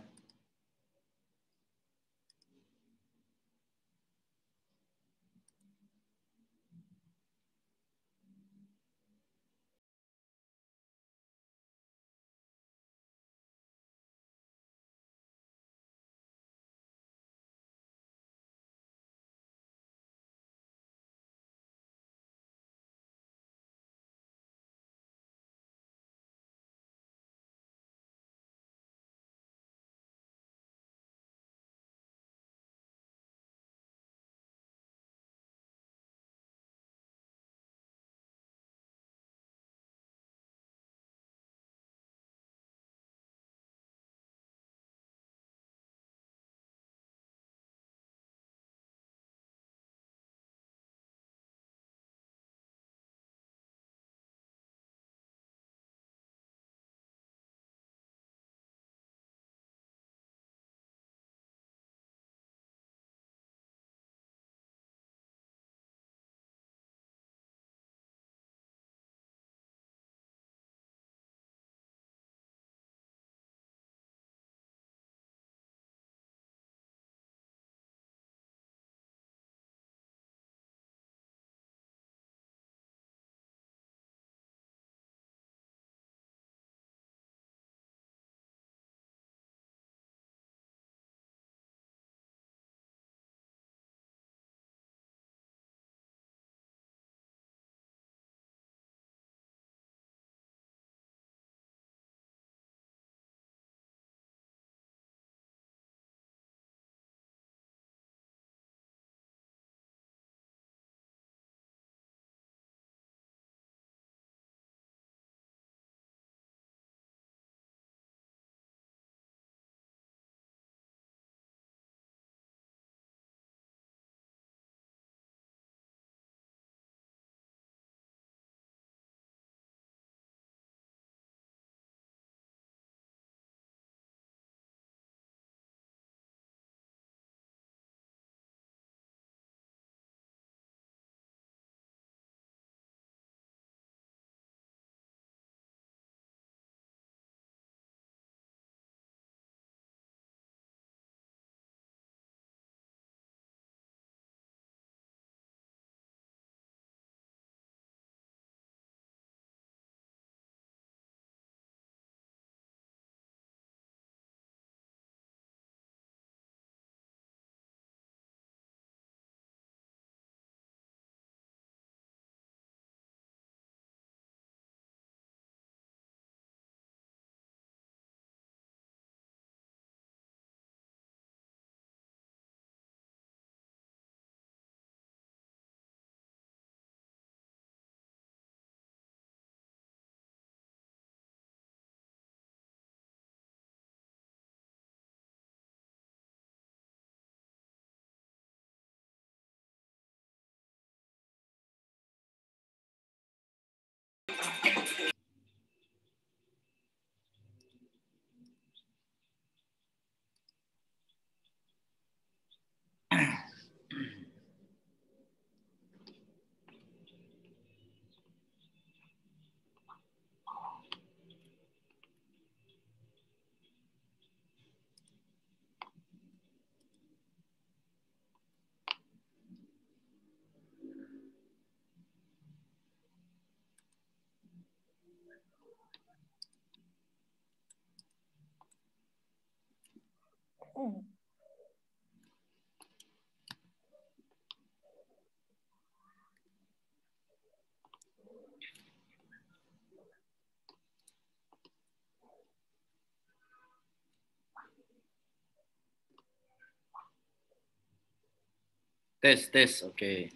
Tes. Oke.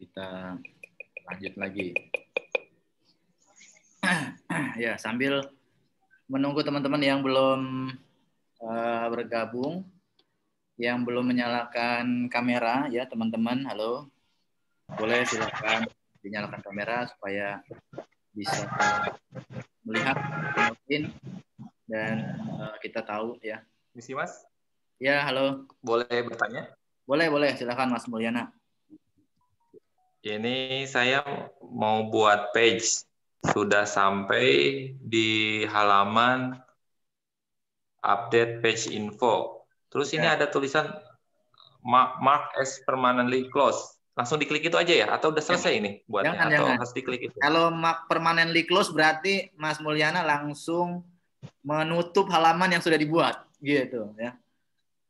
Kita lanjut lagi. Ya, sambil menunggu teman-teman yang belum bergabung, yang belum menyalakan kamera, ya teman-teman, halo. Boleh silakan dinyalakan kamera supaya bisa melihat mungkin dan kita tahu ya. Misi Mas? Ya, halo. Boleh bertanya? Boleh, silakan Mas Mulyana. Ini saya mau buat page. Sudah sampai di halaman update page info. Terus ini ada tulisan mark as permanently closed. Langsung diklik itu aja ya? Atau udah selesai ini buatnya? Jangan. Harus diklik itu? Kalau mark permanently closed berarti Mas Mulyana langsung menutup halaman yang sudah dibuat. Gitu ya.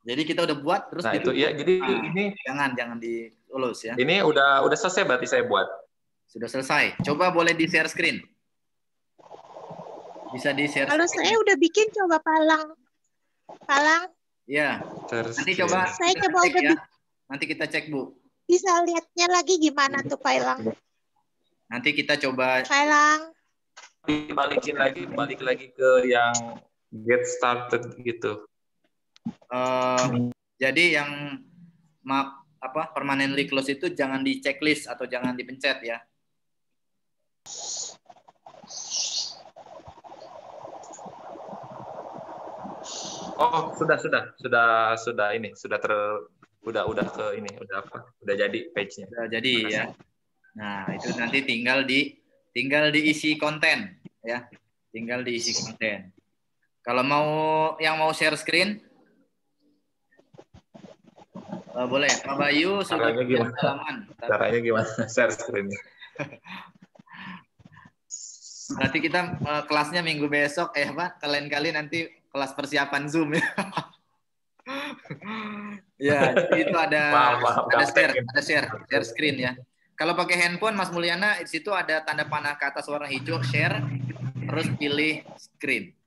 Jadi kita udah buat terus itu ya. Jadi ini jangan di close ya. Ini udah selesai berarti saya buat. Sudah selesai. Coba boleh di share screen. Bisa di share. Kalau saya udah bikin, coba Palang. Ya. Nanti coba. Saya coba udah ya. Nanti kita cek Bu. Bisa lihatnya lagi gimana tuh Palang? Nanti kita coba. Palang. Balik lagi ke yang get started gitu. Jadi yang permanently close itu jangan di checklist atau jangan dipencet ya. Oh, sudah ini, udah ke ini, udah jadi page-nya. Udah jadi ya. Nah, itu nanti tinggal diisi konten ya. Tinggal diisi konten. Kalau yang mau share screen boleh, Pak Bayu sudah punya halaman. Caranya gimana share screen? Berarti kita kelasnya minggu besok Pak. Kalian nanti kelas persiapan Zoom ya. Ya, jadi itu ada share screen ya. Kalau pakai handphone Mas Mulyana di situ ada tanda panah ke atas warna hijau share, terus pilih screen.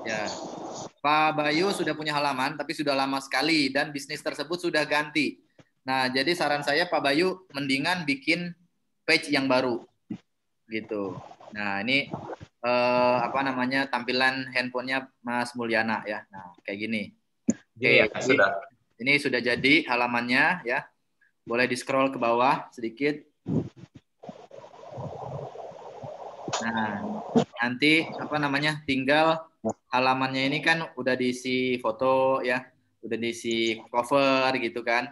Ya. Pak Bayu sudah punya halaman, tapi sudah lama sekali dan bisnis tersebut sudah ganti. Nah, jadi saran saya Pak Bayu mendingan bikin page yang baru, gitu. Nah, ini tampilan handphonenya Mas Mulyana ya. Nah, kayak gini. Oke, sudah. Ini sudah jadi halamannya ya. Boleh di scroll ke bawah sedikit. Nah, nanti tinggal halamannya ini kan udah diisi foto ya, udah diisi cover gitu kan.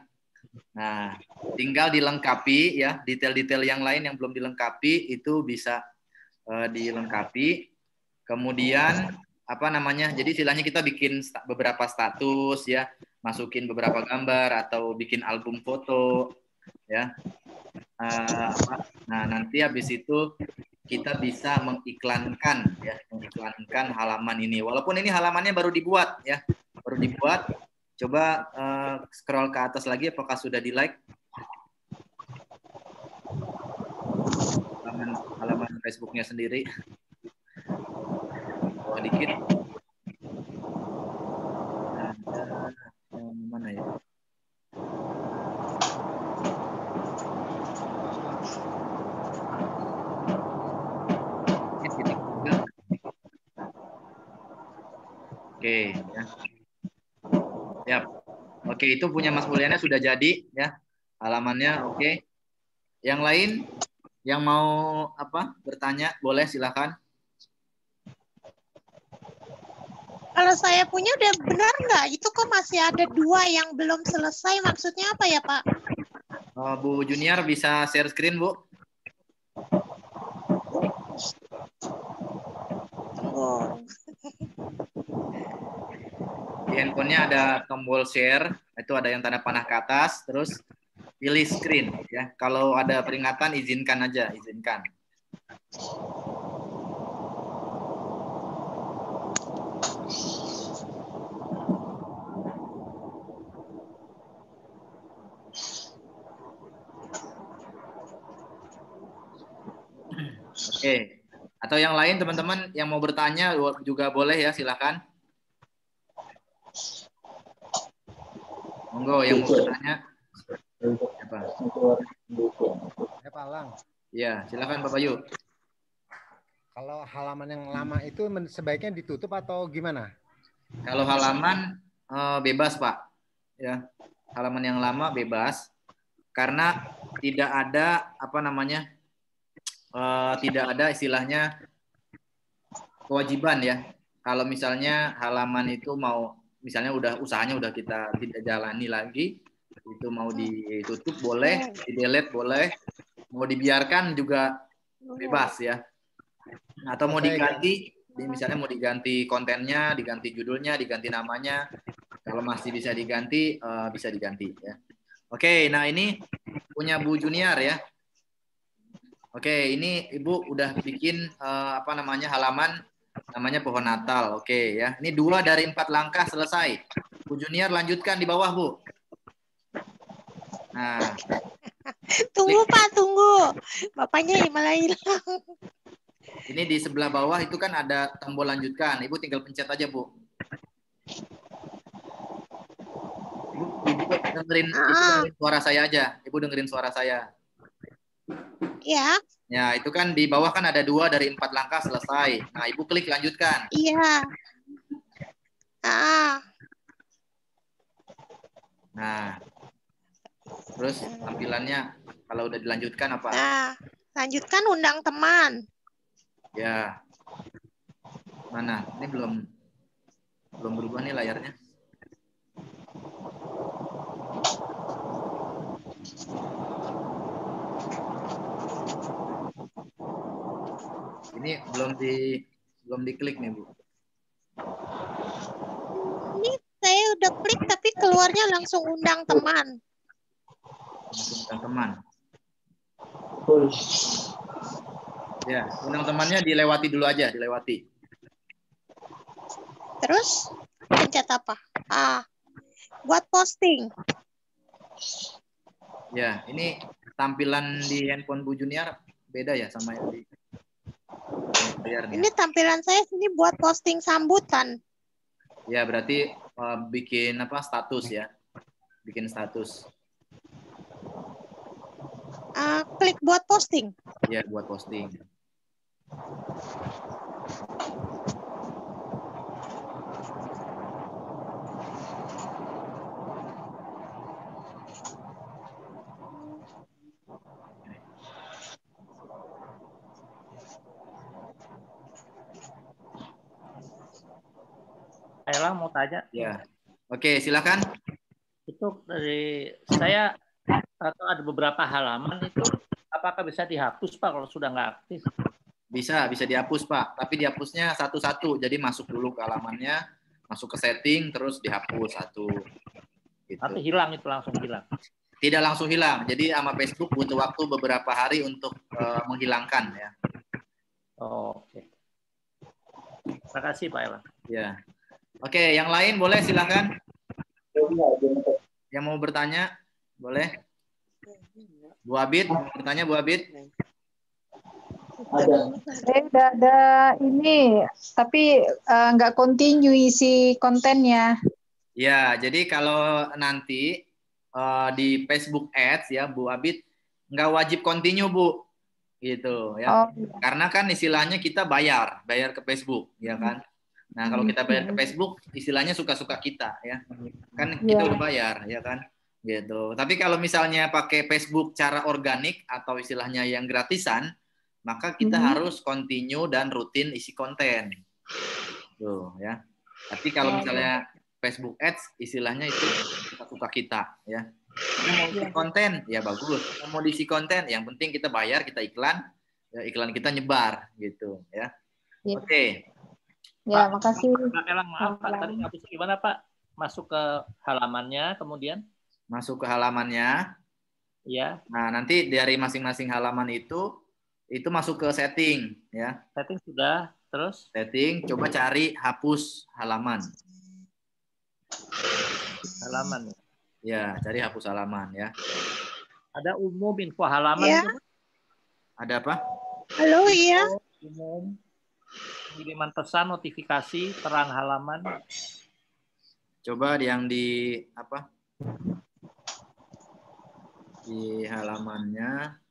Nah, tinggal dilengkapi ya, detail-detail yang lain yang belum dilengkapi itu bisa dilengkapi. Kemudian jadi istilahnya kita bikin beberapa status ya, masukin beberapa gambar atau bikin album foto ya. Nah, nanti habis itu kita bisa mengiklankan halaman ini. Walaupun ini halamannya baru dibuat ya, Coba scroll ke atas lagi, apakah sudah di like? Halaman Facebooknya sendiri. Bawah dikit. Mana ya? Oke, ya. Yap. Oke, itu punya Mas Mulyana sudah jadi ya. Halamannya oke. Yang lain yang mau bertanya boleh silakan. Kalau saya punya udah benar nggak? Itu kok masih ada 2 yang belum selesai, maksudnya apa ya Pak? Bu Junior bisa share screen Bu? Tunggu. Di handphonenya ada tombol share, itu ada yang tanda panah ke atas, terus pilih screen ya. Kalau ada peringatan izinkan aja, izinkan. Oke. Atau yang lain teman-teman yang mau bertanya juga boleh ya, silakan. Monggo yang mau bertanya. Siapa? Pak Lang. Ya, silakan Pak Bayu. Kalau halaman yang lama itu sebaiknya ditutup atau gimana? Kalau halaman bebas Pak, ya halaman yang lama bebas karena tidak ada apa namanya, tidak ada istilahnya kewajiban ya. Kalau misalnya halaman itu mau, misalnya usahanya udah kita tidak jalani lagi, itu mau ditutup boleh, di delete boleh, mau dibiarkan juga bebas ya. Atau mau diganti, misalnya mau diganti kontennya, diganti judulnya, diganti namanya, kalau masih bisa diganti, bisa diganti ya. Oke, nah ini punya Bu Junior ya. Oke, ini Ibu udah bikin apa namanya, halaman namanya pohon Natal. Oke ya, ini 2 dari 4 langkah selesai. Bu Junior lanjutkan di bawah Bu. Nah, tunggu Pak, tunggu. Bapaknya malah hilang. ini di sebelah bawah itu kan ada tombol lanjutkan. Ibu tinggal pencet aja Bu. Ibu dengerin suara saya aja. Ibu dengerin suara saya. Ya. Ya, itu kan di bawah kan ada 2 dari 4 langkah selesai. Nah, Ibu klik lanjutkan. Iya. Nah, terus tampilannya kalau udah dilanjutkan apa? Nah, lanjutkan undang teman. Ya. Mana? Ini belum berubah nih layarnya. Ini belum diklik nih, Bu. Ini saya udah klik tapi keluarnya langsung undang teman. Langsung undang teman. Ya, undang temannya dilewati dulu aja, dilewati. Terus pencet apa? Buat posting. Ya, ini tampilan di handphone Bu Junior beda ya sama yang di layarnya. Ini tampilan saya sini buat posting sambutan. Ya, berarti bikin apa, status ya. Bikin status. Klik buat posting. Ya, buat posting. Ayla mau tanya. Ya. Oke, silakan. Itu dari saya, atau ada beberapa halaman itu apakah bisa dihapus Pak kalau sudah nggak aktif? Bisa dihapus Pak, tapi dihapusnya satu-satu. Jadi masuk dulu ke halamannya, masuk ke setting, terus dihapus satu. Gitu. Tapi hilang itu langsung hilang? Tidak langsung hilang. Jadi sama Facebook butuh waktu beberapa hari untuk menghilangkan ya. Oh, oke. Terima kasih Pak Ella. Ya. Oke, yang lain boleh silakan. Yang mau bertanya boleh. Bu Abid, mau bertanya Bu Abid? Saya udah ada ini, tapi nggak continue isi kontennya. Ya, jadi kalau nanti di Facebook Ads ya Bu Abid, nggak wajib continue Bu, gitu ya. Karena kan istilahnya kita bayar ke Facebook, ya kan. Nah kalau kita bayar ke Facebook, istilahnya suka-suka kita ya, kan kita udah bayar, ya kan, gitu. Tapi kalau misalnya pakai Facebook cara organik atau istilahnya yang gratisan, maka kita harus continue dan rutin isi konten, tuh ya. Tapi kalau misalnya Facebook Ads, istilahnya itu suka-suka kita, ya. Mau isi konten, ya bagus. Mau diisi konten, yang penting kita bayar, kita iklan, ya, iklan kita nyebar, gitu, ya. Oke. Ya, Pak, makasih. Pak Elang, maaf Pak, tadi habis gimana Pak? Masuk ke halamannya, kemudian? Masuk ke halamannya. Ya. Nah, nanti dari masing-masing halaman itu masuk ke setting, ya. Setting sudah. terus? Setting, coba cari hapus halaman. Halaman. Ya, cari hapus halaman ya. Ada umum info halaman Ya. itu? Ada apa? Halo, iya. Umum. Pengiriman pesan, notifikasi, terang halaman. Coba yang di apa? Di halamannya,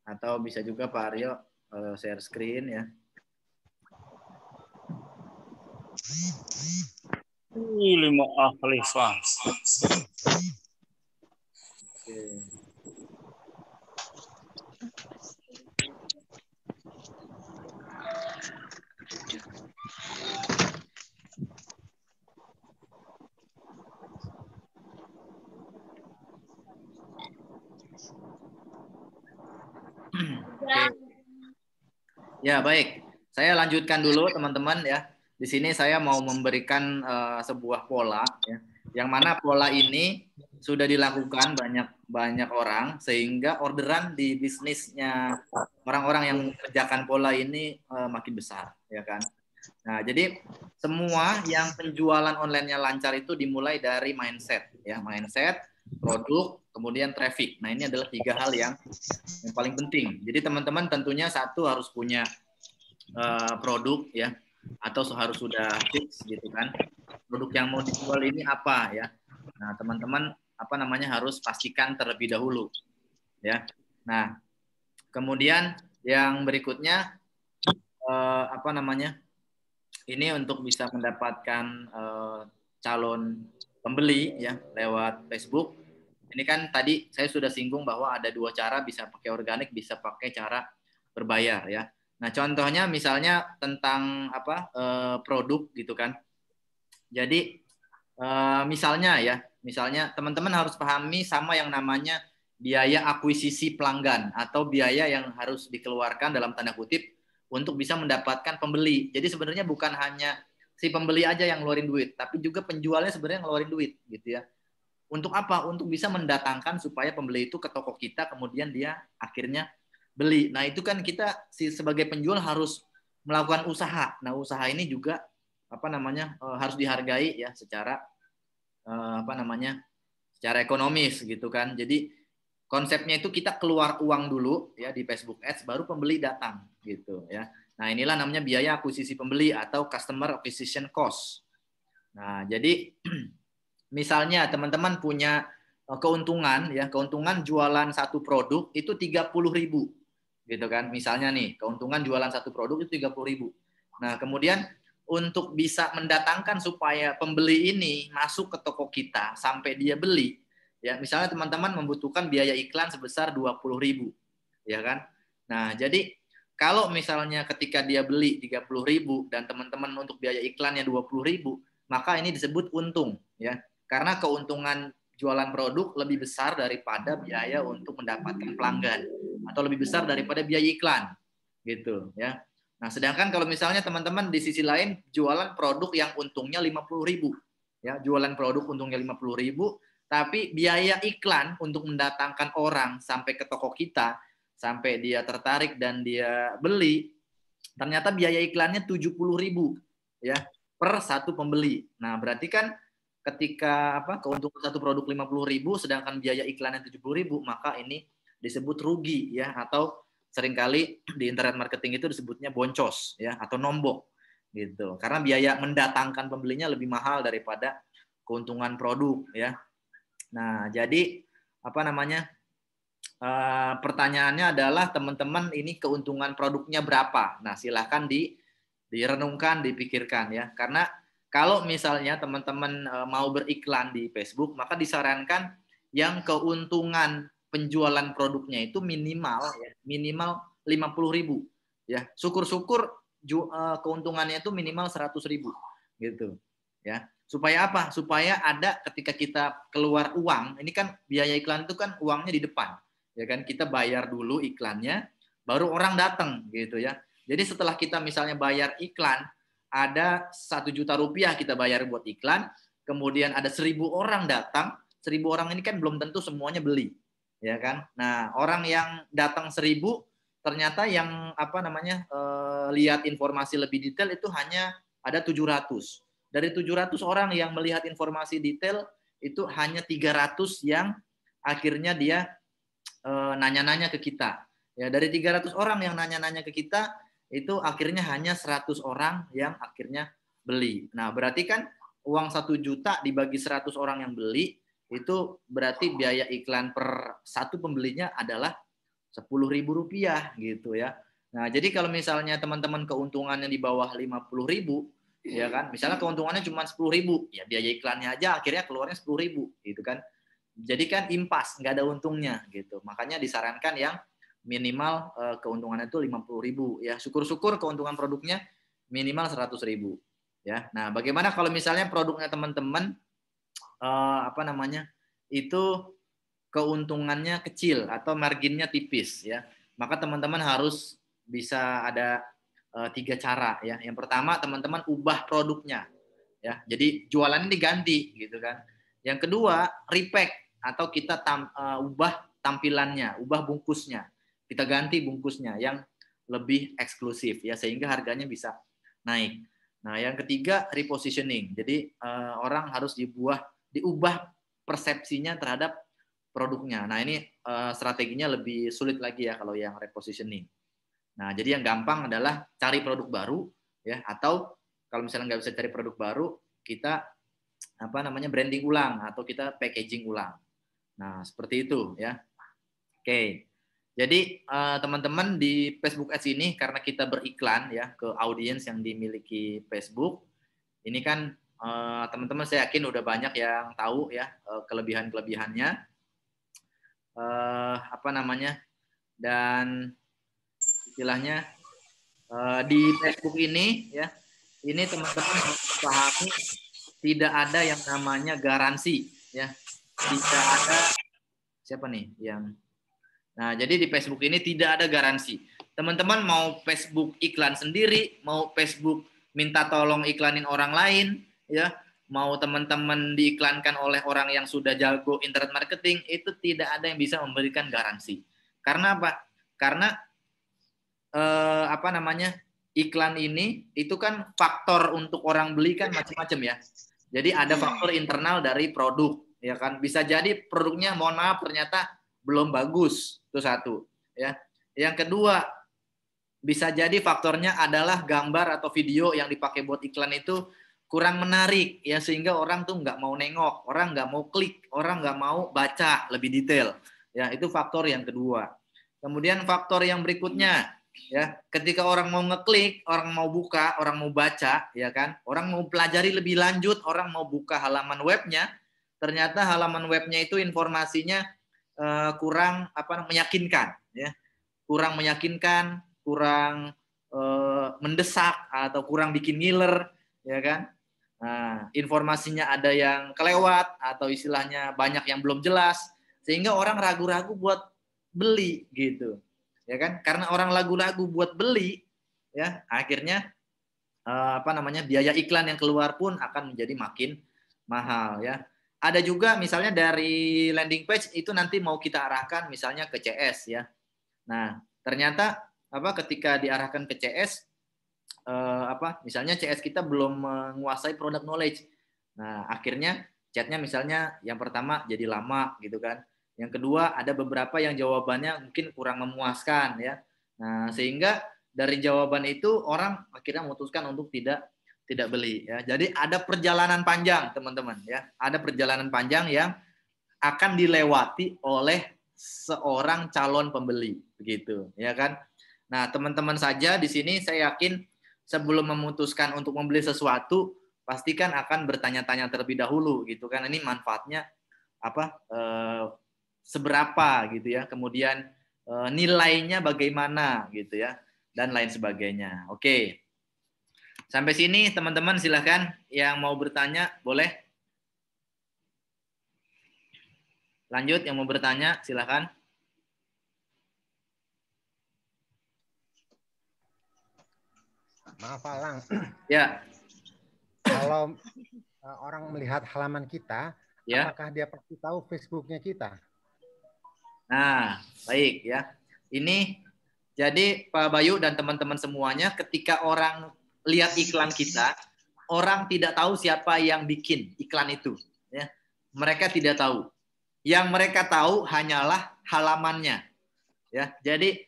atau bisa juga Pak Aryo share screen ya. Lima ahli Oke. Oke. Ya, baik. Saya lanjutkan dulu teman-teman ya. Di sini saya mau memberikan sebuah pola ya. Yang mana pola ini sudah dilakukan banyak orang sehingga orderan di bisnisnya orang-orang yang mengerjakan pola ini makin besar ya kan. Nah, jadi semua yang penjualan online-nya lancar itu dimulai dari mindset ya, mindset, produk, kemudian traffic. Nah, ini adalah 3 hal yang paling penting. Jadi teman-teman tentunya satu harus punya produk ya, atau harus sudah fix gitu kan. Produk yang mau dijual ini apa ya. Nah, teman-teman harus pastikan terlebih dahulu ya. Nah, kemudian yang berikutnya ini untuk bisa mendapatkan calon pembeli ya lewat Facebook. Ini kan tadi saya sudah singgung bahwa ada 2 cara, bisa pakai organik, bisa pakai cara berbayar ya. Nah, contohnya misalnya tentang produk gitu kan. Jadi misalnya teman-teman harus pahami sama yang namanya biaya akuisisi pelanggan atau biaya yang harus dikeluarkan dalam tanda kutip untuk bisa mendapatkan pembeli. Jadi sebenarnya bukan hanya si pembeli aja yang ngeluarin duit, tapi juga penjualnya sebenarnya ngeluarin duit gitu ya. Untuk apa? Untuk bisa mendatangkan supaya pembeli itu ke toko kita, kemudian dia akhirnya beli. Nah, itu kan kita sebagai penjual harus melakukan usaha. Nah, usaha ini juga harus dihargai ya secara secara ekonomis gitu kan. Jadi konsepnya itu kita keluar uang dulu ya di Facebook Ads, baru pembeli datang gitu ya. Nah, inilah namanya biaya akuisisi pembeli atau customer acquisition cost. Nah, jadi misalnya teman-teman punya keuntungan jualan satu produk itu 30.000 gitu kan. Misalnya nih, keuntungan jualan satu produk itu 30.000. Nah, kemudian untuk bisa mendatangkan supaya pembeli ini masuk ke toko kita sampai dia beli, ya misalnya teman-teman membutuhkan biaya iklan sebesar 20.000, ya kan. Nah, jadi kalau misalnya ketika dia beli 30.000 dan teman-teman untuk biaya iklannya 20.000, maka ini disebut untung, ya. Karena keuntungan jualan produk lebih besar daripada biaya untuk mendapatkan pelanggan atau lebih besar daripada biaya iklan, gitu, ya. Nah, sedangkan kalau misalnya teman-teman di sisi lain jualan produk yang untungnya 50.000, ya, jualan produk untungnya 50.000, tapi biaya iklan untuk mendatangkan orang sampai ke toko kita, sampai dia tertarik dan dia beli, ternyata biaya iklannya 70.000 ya per satu pembeli. Nah, berarti kan ketika keuntungan satu produk 50.000 sedangkan biaya iklannya 70.000, maka ini disebut rugi ya, atau seringkali di internet marketing itu disebutnya boncos ya, atau nombok gitu. Karena biaya mendatangkan pembelinya lebih mahal daripada keuntungan produk ya. Nah, jadi pertanyaannya adalah teman-teman ini keuntungan produknya berapa? Nah, silahkan direnungkan, dipikirkan ya. Karena kalau misalnya teman-teman mau beriklan di Facebook, maka disarankan yang keuntungan penjualan produknya itu minimal 50.000 ya. Syukur-syukur keuntungannya itu minimal 100.000 gitu ya. Supaya apa? Supaya ada ketika kita keluar uang, ini kan biaya iklan itu kan uangnya di depan ya kan, kita bayar dulu iklannya baru orang datang gitu ya. Jadi setelah kita misalnya bayar iklan ada 1 juta rupiah kita bayar buat iklan, kemudian ada 1.000 orang datang, 1.000 orang ini kan belum tentu semuanya beli ya kan. Nah, orang yang datang 1.000 ternyata yang lihat informasi lebih detail itu hanya ada 700. Dari 700 orang yang melihat informasi detail itu hanya 300 yang akhirnya dia nanya-nanya ke kita. Ya, dari 300 orang yang nanya-nanya ke kita itu akhirnya hanya 100 orang yang akhirnya beli. Nah, berarti kan uang 1 juta dibagi 100 orang yang beli itu berarti biaya iklan per satu pembelinya adalah Rp10.000 gitu ya. Nah, jadi kalau misalnya teman-teman keuntungannya di bawah 50.000, ya kan, misalnya keuntungannya cuma 10.000, ya biaya iklannya aja akhirnya keluarnya 10.000 gitu kan. Jadi kan impas, nggak ada untungnya gitu. Makanya disarankan yang minimal keuntungannya itu 50.000 ya. Syukur-syukur keuntungan produknya minimal 100.000 ya. Nah, bagaimana kalau misalnya produknya teman-teman itu keuntungannya kecil atau marginnya tipis ya, maka teman-teman harus bisa ada 3 cara ya. Yang pertama, teman-teman ubah produknya ya, jadi jualannya diganti gitu kan. Yang kedua, repack atau kita ubah tampilannya, ubah bungkusnya, kita ganti bungkusnya yang lebih eksklusif ya, sehingga harganya bisa naik. Nah, yang ketiga, repositioning. Jadi orang harus diubah persepsinya terhadap produknya. Nah, ini strateginya lebih sulit lagi ya kalau yang repositioning. Nah, jadi yang gampang adalah cari produk baru ya, atau kalau misalnya nggak bisa cari produk baru, kita branding ulang atau kita packaging ulang. Nah, seperti itu ya. Oke. Jadi teman-teman di Facebook Ads ini karena kita beriklan ya ke audiens yang dimiliki Facebook, ini kan teman-teman saya yakin udah banyak yang tahu ya kelebihan-kelebihannya. Dan istilahnya di Facebook ini ya, ini teman-teman harus pahami tidak ada yang namanya garansi ya, tidak ada siapa nih yang jadi di Facebook ini tidak ada garansi. Teman-teman mau Facebook iklan sendiri, mau Facebook minta tolong iklanin orang lain ya, mau teman-teman diiklankan oleh orang yang sudah jago internet marketing, itu tidak ada yang bisa memberikan garansi. Karena apa? Karena iklan ini itu kan faktor untuk orang beli kan macam-macam ya. Jadi ada faktor internal dari produk, ya kan. Bisa jadi produknya mohon maaf ternyata belum bagus, itu satu. Ya. Yang kedua, bisa jadi faktornya adalah gambar atau video yang dipakai buat iklan itu kurang menarik, ya, sehingga orang tuh nggak mau nengok, orang nggak mau klik, orang nggak mau baca lebih detail. Ya, itu faktor yang kedua. Kemudian faktor yang berikutnya, ya, ketika orang mau ngeklik, orang mau buka, orang mau baca, ya kan, orang mau pelajari lebih lanjut, orang mau buka halaman webnya, ternyata halaman webnya itu informasinya kurang meyakinkan, ya, kurang meyakinkan, kurang mendesak atau kurang bikin ngiler, ya kan. Nah, informasinya ada yang kelewat atau istilahnya banyak yang belum jelas, sehingga orang ragu-ragu buat beli gitu. Ya kan? Karena orang ragu-ragu buat beli, ya, akhirnya biaya iklan yang keluar pun akan menjadi makin mahal ya. Ada juga misalnya dari landing page itu nanti mau kita arahkan misalnya ke CS ya. Nah, ternyata ketika diarahkan ke CS misalnya CS kita belum menguasai product knowledge. Nah, akhirnya chatnya misalnya yang pertama jadi lama gitu kan. Yang kedua ada beberapa yang jawabannya mungkin kurang memuaskan ya. Nah, sehingga dari jawaban itu orang akhirnya memutuskan untuk tidak beli ya. Jadi ada perjalanan panjang, teman-teman ya. Ada perjalanan panjang yang akan dilewati oleh seorang calon pembeli begitu, ya kan? Nah, teman-teman saja di sini saya yakin sebelum memutuskan untuk membeli sesuatu, pastikan akan bertanya-tanya terlebih dahulu gitu kan. Ini manfaatnya seberapa gitu ya. Kemudian nilainya bagaimana gitu ya, dan lain sebagainya. Oke. Sampai sini teman-teman silahkan yang mau bertanya boleh. Lanjut yang mau bertanya silahkan. Maaf Alang. Ya. Kalau orang melihat halaman kita, ya, apakah dia pasti tahu Facebooknya kita? Nah, baik ya. Ini Jadi Pak Bayu dan teman-teman semuanya, ketika orang lihat iklan kita, orang tidak tahu siapa yang bikin iklan itu. Ya. Mereka tidak tahu. Yang mereka tahu hanyalah halamannya. Ya. Jadi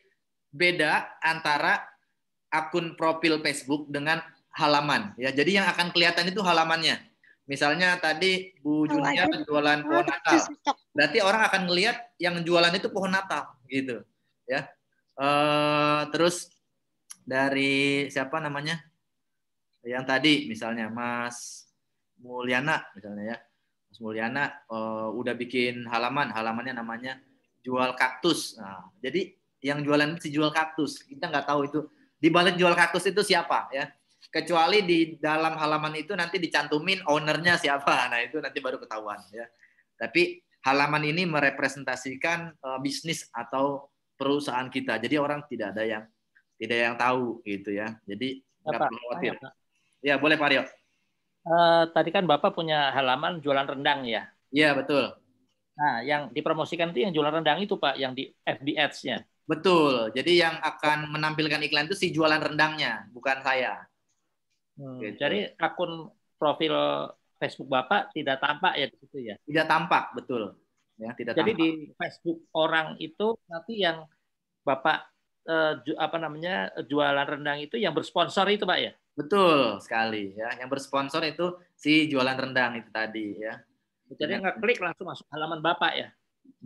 beda antara akun profil Facebook dengan halaman. Ya. Jadi yang akan kelihatan itu halamannya. Misalnya tadi Bu Junia jualan pohon Natal. Berarti orang akan ngelihat yang jualan itu pohon Natal, gitu. Ya. Terus dari siapa namanya? Yang tadi misalnya Mas Mulyana misalnya ya. Mas Mulyana udah bikin halamannya namanya jual kaktus. Nah, jadi yang jualan si jual kaktus, kita nggak tahu itu di balik jual kaktus itu siapa ya. Kecuali di dalam halaman itu nanti dicantumin ownernya siapa. Nah, itu nanti baru ketahuan ya. Tapi halaman ini merepresentasikan bisnis atau perusahaan kita. Jadi orang tidak ada yang tahu gitu ya. Jadi nggak perlu khawatir. Ya, boleh Pak Rio. Tadi kan Bapak punya halaman jualan rendang ya? Iya, betul. Nah, yang dipromosikan itu yang jualan rendang itu Pak, yang di FB Ads-nya. Betul. Jadi yang akan menampilkan iklan itu si jualan rendangnya, bukan saya. Gitu. Jadi akun profil Facebook Bapak tidak tampak ya di situ ya? Tidak tampak, betul. Ya, tidak Jadi tampak. di Facebook orang itu nanti yang Bapak jualan rendang itu yang bersponsor itu Pak ya? Betul sekali ya. Yang bersponsor itu si jualan rendang itu tadi ya. Jadi ngeklik langsung masuk halaman Bapak ya?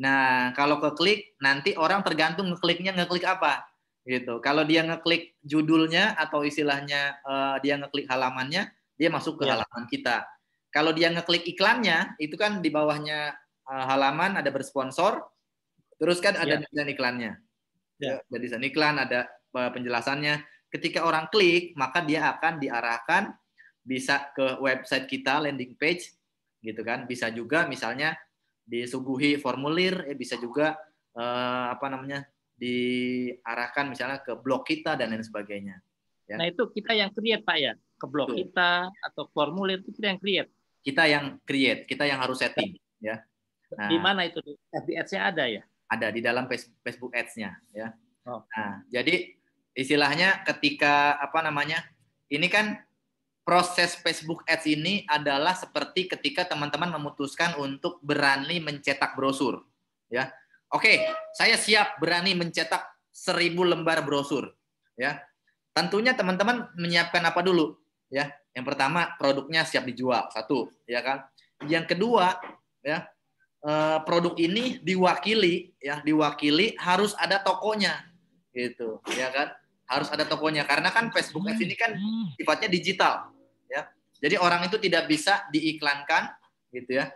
Nah, kalau keklik nanti orang tergantung ngeklik apa gitu. Kalau dia ngeklik judulnya atau istilahnya dia ngeklik halamannya, dia masuk ke halaman kita. Kalau dia ngeklik iklannya, itu kan di bawahnya halaman ada bersponsor, terus kan ada desain iklannya. Ada desain iklan, ada penjelasannya. Ketika orang klik, maka dia akan diarahkan bisa ke website kita, landing page, gitu kan. Bisa juga misalnya disuguhi formulir, bisa juga diarahkan misalnya ke blog kita dan lain sebagainya. Ya. Nah itu kita yang create Pak ya, ke blog kita atau formulir itu kita yang create. Kita yang create, kita yang harus setting. Ya. Nah, di mana itu? FB Ads-nya ada ya? Ada di dalam Facebook Ads-nya. Ya. Oh. Nah, jadi istilahnya ketika ini kan proses Facebook Ads ini adalah seperti ketika teman-teman memutuskan untuk berani mencetak brosur, ya. Oke, saya siap berani mencetak 1000 lembar brosur, ya. Tentunya teman-teman menyiapkan apa dulu, ya? Yang pertama produknya siap dijual, satu, ya kan. Yang kedua, ya, produk ini diwakili harus ada tokonya, gitu, ya kan. Harus ada tokonya karena kan Facebook Ads ini kan sifatnya digital ya. Jadi orang itu tidak bisa diiklankan gitu ya.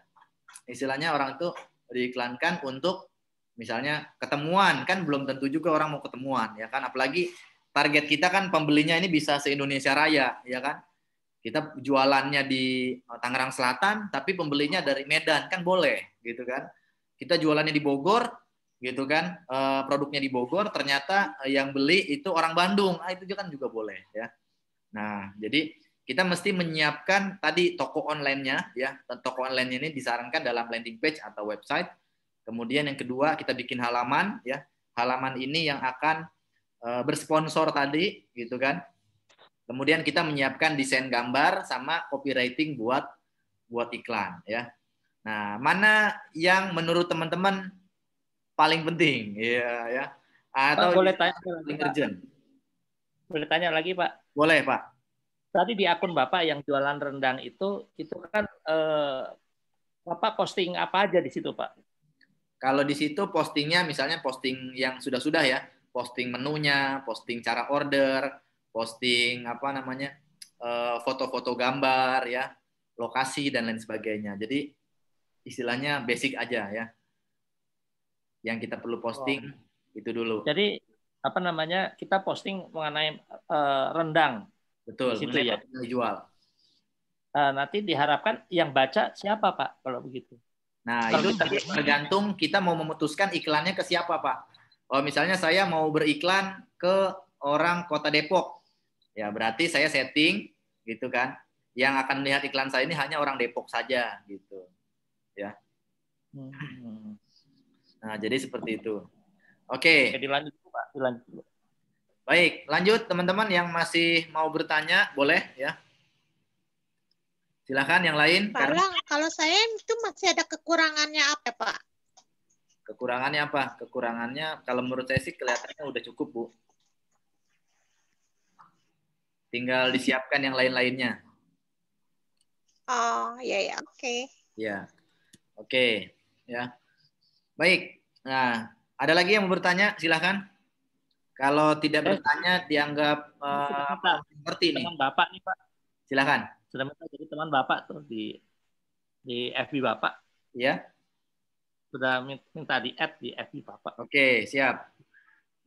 Istilahnya orang itu diiklankan untuk misalnya ketemuan, kan belum tentu juga orang mau ketemuan ya kan, apalagi target kita kan pembelinya ini bisa se-Indonesia Raya ya kan. Kita jualannya di Tangerang Selatan tapi pembelinya dari Medan kan boleh gitu kan. Kita jualannya di Bogor gitu kan, produknya di Bogor, ternyata yang beli itu orang Bandung, itu kan juga boleh ya. Nah, jadi kita mesti menyiapkan tadi toko online-nya ya. Toko online ini disarankan dalam landing page atau website. Kemudian yang kedua kita bikin halaman ya. Halaman ini yang akan bersponsor tadi gitu kan. Kemudian kita menyiapkan desain gambar sama copywriting buat iklan ya. Nah, mana yang menurut teman-teman paling penting, ya. Atau Pak, boleh tanya paling urgent? Boleh tanya lagi, Pak? Boleh, Pak. Tadi di akun Bapak yang jualan rendang itu kan Bapak posting apa aja di situ, Pak? Kalau di situ postingnya misalnya posting yang sudah-sudah ya, posting menunya, posting cara order, posting foto-foto gambar ya, lokasi dan lain sebagainya. Jadi istilahnya basic aja ya. Yang kita perlu posting itu dulu. Jadi kita posting mengenai rendang. Betul. Di situ ya. Dijual. Nanti diharapkan yang baca siapa Pak kalau begitu? Nah itu tergantung kita mau memutuskan iklannya ke siapa Pak. Oh misalnya saya mau beriklan ke orang Kota Depok, ya berarti saya setting gitu kan. Yang akan melihat iklan saya ini hanya orang Depok saja gitu, ya. Nah, jadi seperti itu. Oke. Dilanjut, Pak. Dilanjut. Baik, lanjut teman-teman yang masih mau bertanya, boleh ya. Silakan yang lain. Pak Lang, kalau saya itu masih ada kekurangannya apa, Pak? Kekurangannya apa? Kekurangannya kalau menurut saya sih kelihatannya udah cukup, Bu. Tinggal disiapkan yang lain-lainnya. Oh, ya ya, oke. Ya. Oke, ya. Baik. Nah, ada lagi yang mau bertanya? Silakan. Kalau tidak bertanya dianggap seperti ini. Teman Bapak nih, Pak. Silakan. Sudah minta jadi teman Bapak tuh di FB Bapak. Ya. Sudah minta di-add di FB Bapak. Oke, siap.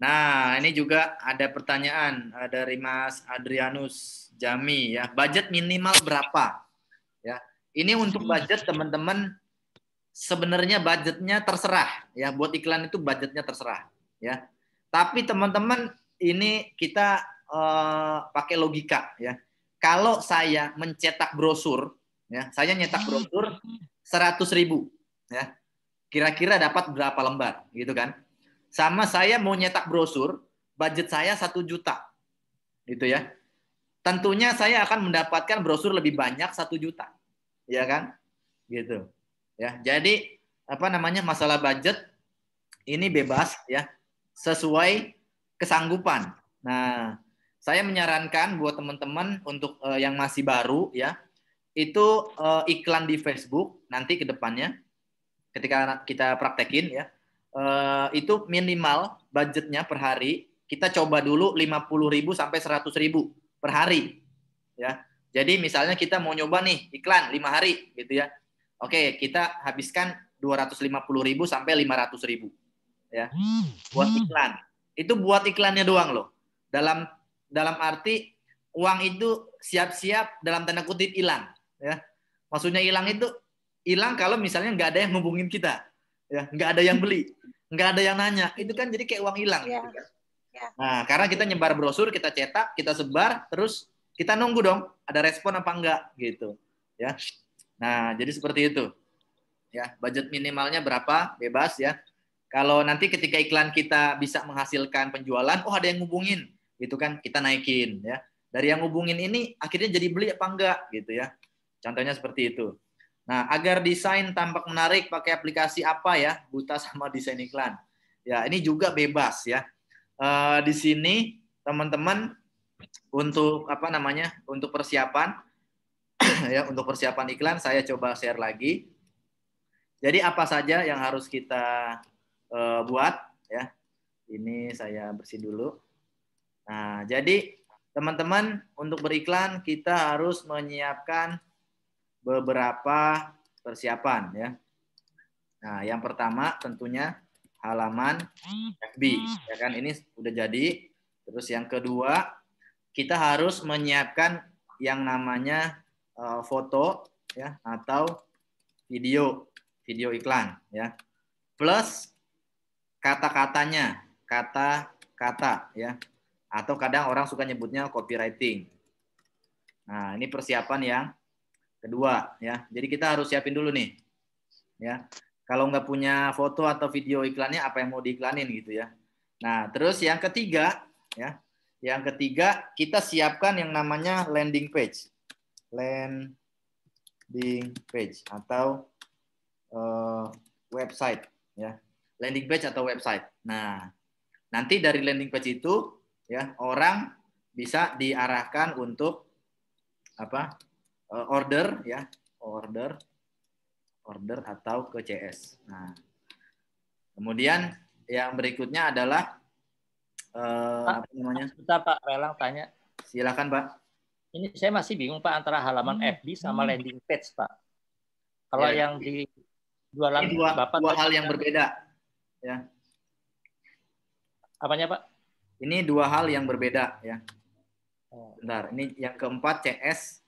Nah, ini juga ada pertanyaan dari Mas Adrianus Jami ya. Budget minimal berapa? Ya. Ini untuk budget teman-teman sebenarnya budgetnya terserah ya. Buat iklan itu budgetnya terserah ya. Tapi teman-teman ini kita pakai logika ya. Kalau saya mencetak brosur ya, saya nyetak brosur 100.000 ya. Kira-kira dapat berapa lembar gitu kan? Sama saya mau nyetak brosur, budget saya 1 juta. Gitu ya. Tentunya saya akan mendapatkan brosur lebih banyak 1 juta. Ya kan? Gitu. Ya. Jadi apa namanya? Masalah budget ini bebas ya, sesuai kesanggupan. Nah, saya menyarankan buat teman-teman untuk yang masih baru ya, itu iklan di Facebook nanti ke depannya ketika kita praktekin ya, itu minimal budgetnya per hari kita coba dulu 50.000 sampai 100.000 per hari ya. Jadi misalnya kita mau nyoba nih iklan 5 hari gitu ya. Oke, kita habiskan 250.000 sampai 500.000 ya buat iklan. Itu buat iklannya doang loh. Dalam arti uang itu siap-siap dalam tanda kutip hilang ya. Maksudnya hilang itu hilang kalau misalnya nggak ada yang ngubungin kita, ya nggak ada yang beli, nggak ada yang nanya, itu kan jadi kayak uang hilang. Ya. Gitu kan? Ya. Nah, karena kita nyebar brosur, kita cetak, kita sebar, terus kita nunggu dong, ada respon apa enggak, gitu, ya. Nah, jadi seperti itu, ya. Budget minimalnya berapa, bebas ya. Kalau nanti ketika iklan kita bisa menghasilkan penjualan, oh ada yang ngubungin, gitu kan, kita naikin, ya. Dari yang ngubungin ini akhirnya jadi beli apa enggak, gitu ya. Contohnya seperti itu. Nah, agar desain tampak menarik pakai aplikasi apa ya? Buta sama desain iklan. Ya, ini juga bebas ya. Di sini teman-teman untuk apa namanya? Untuk persiapan ya, untuk persiapan iklan saya coba share lagi. Jadi apa saja yang harus kita buat ya? Ini saya bersih dulu. Nah, jadi teman-teman untuk beriklan kita harus menyiapkan beberapa persiapan ya. Nah, yang pertama tentunya halaman FB ya kan, ini udah jadi. Terus yang kedua kita harus menyiapkan yang namanya foto ya atau video iklan ya. Plus kata-katanya, kata-kata ya. Atau kadang orang suka nyebutnya copywriting. Nah, ini persiapan yang kedua ya. Jadi kita harus siapin dulu nih ya. Kalau nggak punya foto atau video iklannya, apa yang mau diiklanin gitu ya. Nah, terus yang ketiga ya. Yang ketiga kita siapkan yang namanya landing page. Landing page atau website ya. Landing page atau website. Nah, nanti dari landing page itu ya orang bisa diarahkan untuk apa? Order ya, order atau ke CS. Nah, kemudian yang berikutnya adalah Pak, apa namanya? Bentar Pak, Relang tanya. Silakan Pak. Ini saya masih bingung Pak antara halaman FB sama landing page Pak. Kalau Ya. yang di jualan Ini Bapak dua hal yang berbeda ya. Apanya Pak? Ini dua hal yang berbeda ya. Bentar, ini yang keempat CS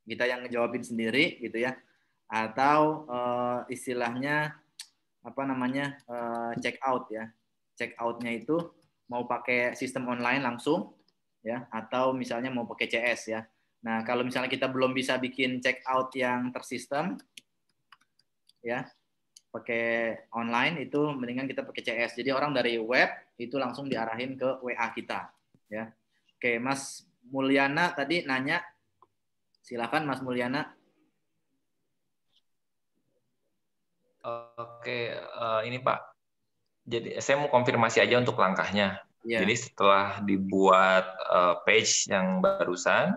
kita yang ngejawabin sendiri gitu ya, atau istilahnya apa namanya check out ya. Check outnya itu mau pakai sistem online langsung ya, atau misalnya mau pakai CS ya. Nah, kalau misalnya kita belum bisa bikin check out yang tersistem ya, pakai online itu mendingan kita pakai CS. Jadi orang dari web itu langsung diarahin ke WA kita ya. Oke, Mas Mulyana tadi nanya. Silakan Mas Mulyana. Oke, ini Pak. Jadi saya mau konfirmasi aja untuk langkahnya. Ya. Jadi setelah dibuat page yang barusan,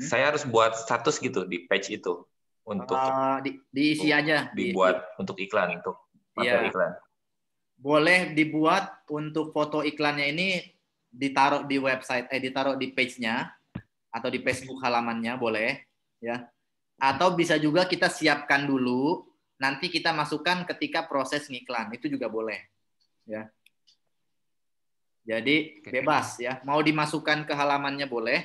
saya harus buat status gitu di page itu untuk diisi aja. Dibuat untuk iklan, untuk materi iklan. Boleh dibuat untuk foto iklannya ini ditaruh di website, ditaruh di page-nya atau di Facebook halamannya boleh, ya. Atau bisa juga kita siapkan dulu, nanti kita masukkan ketika proses ngiklan, itu juga boleh, ya. Jadi bebas ya, mau dimasukkan ke halamannya boleh,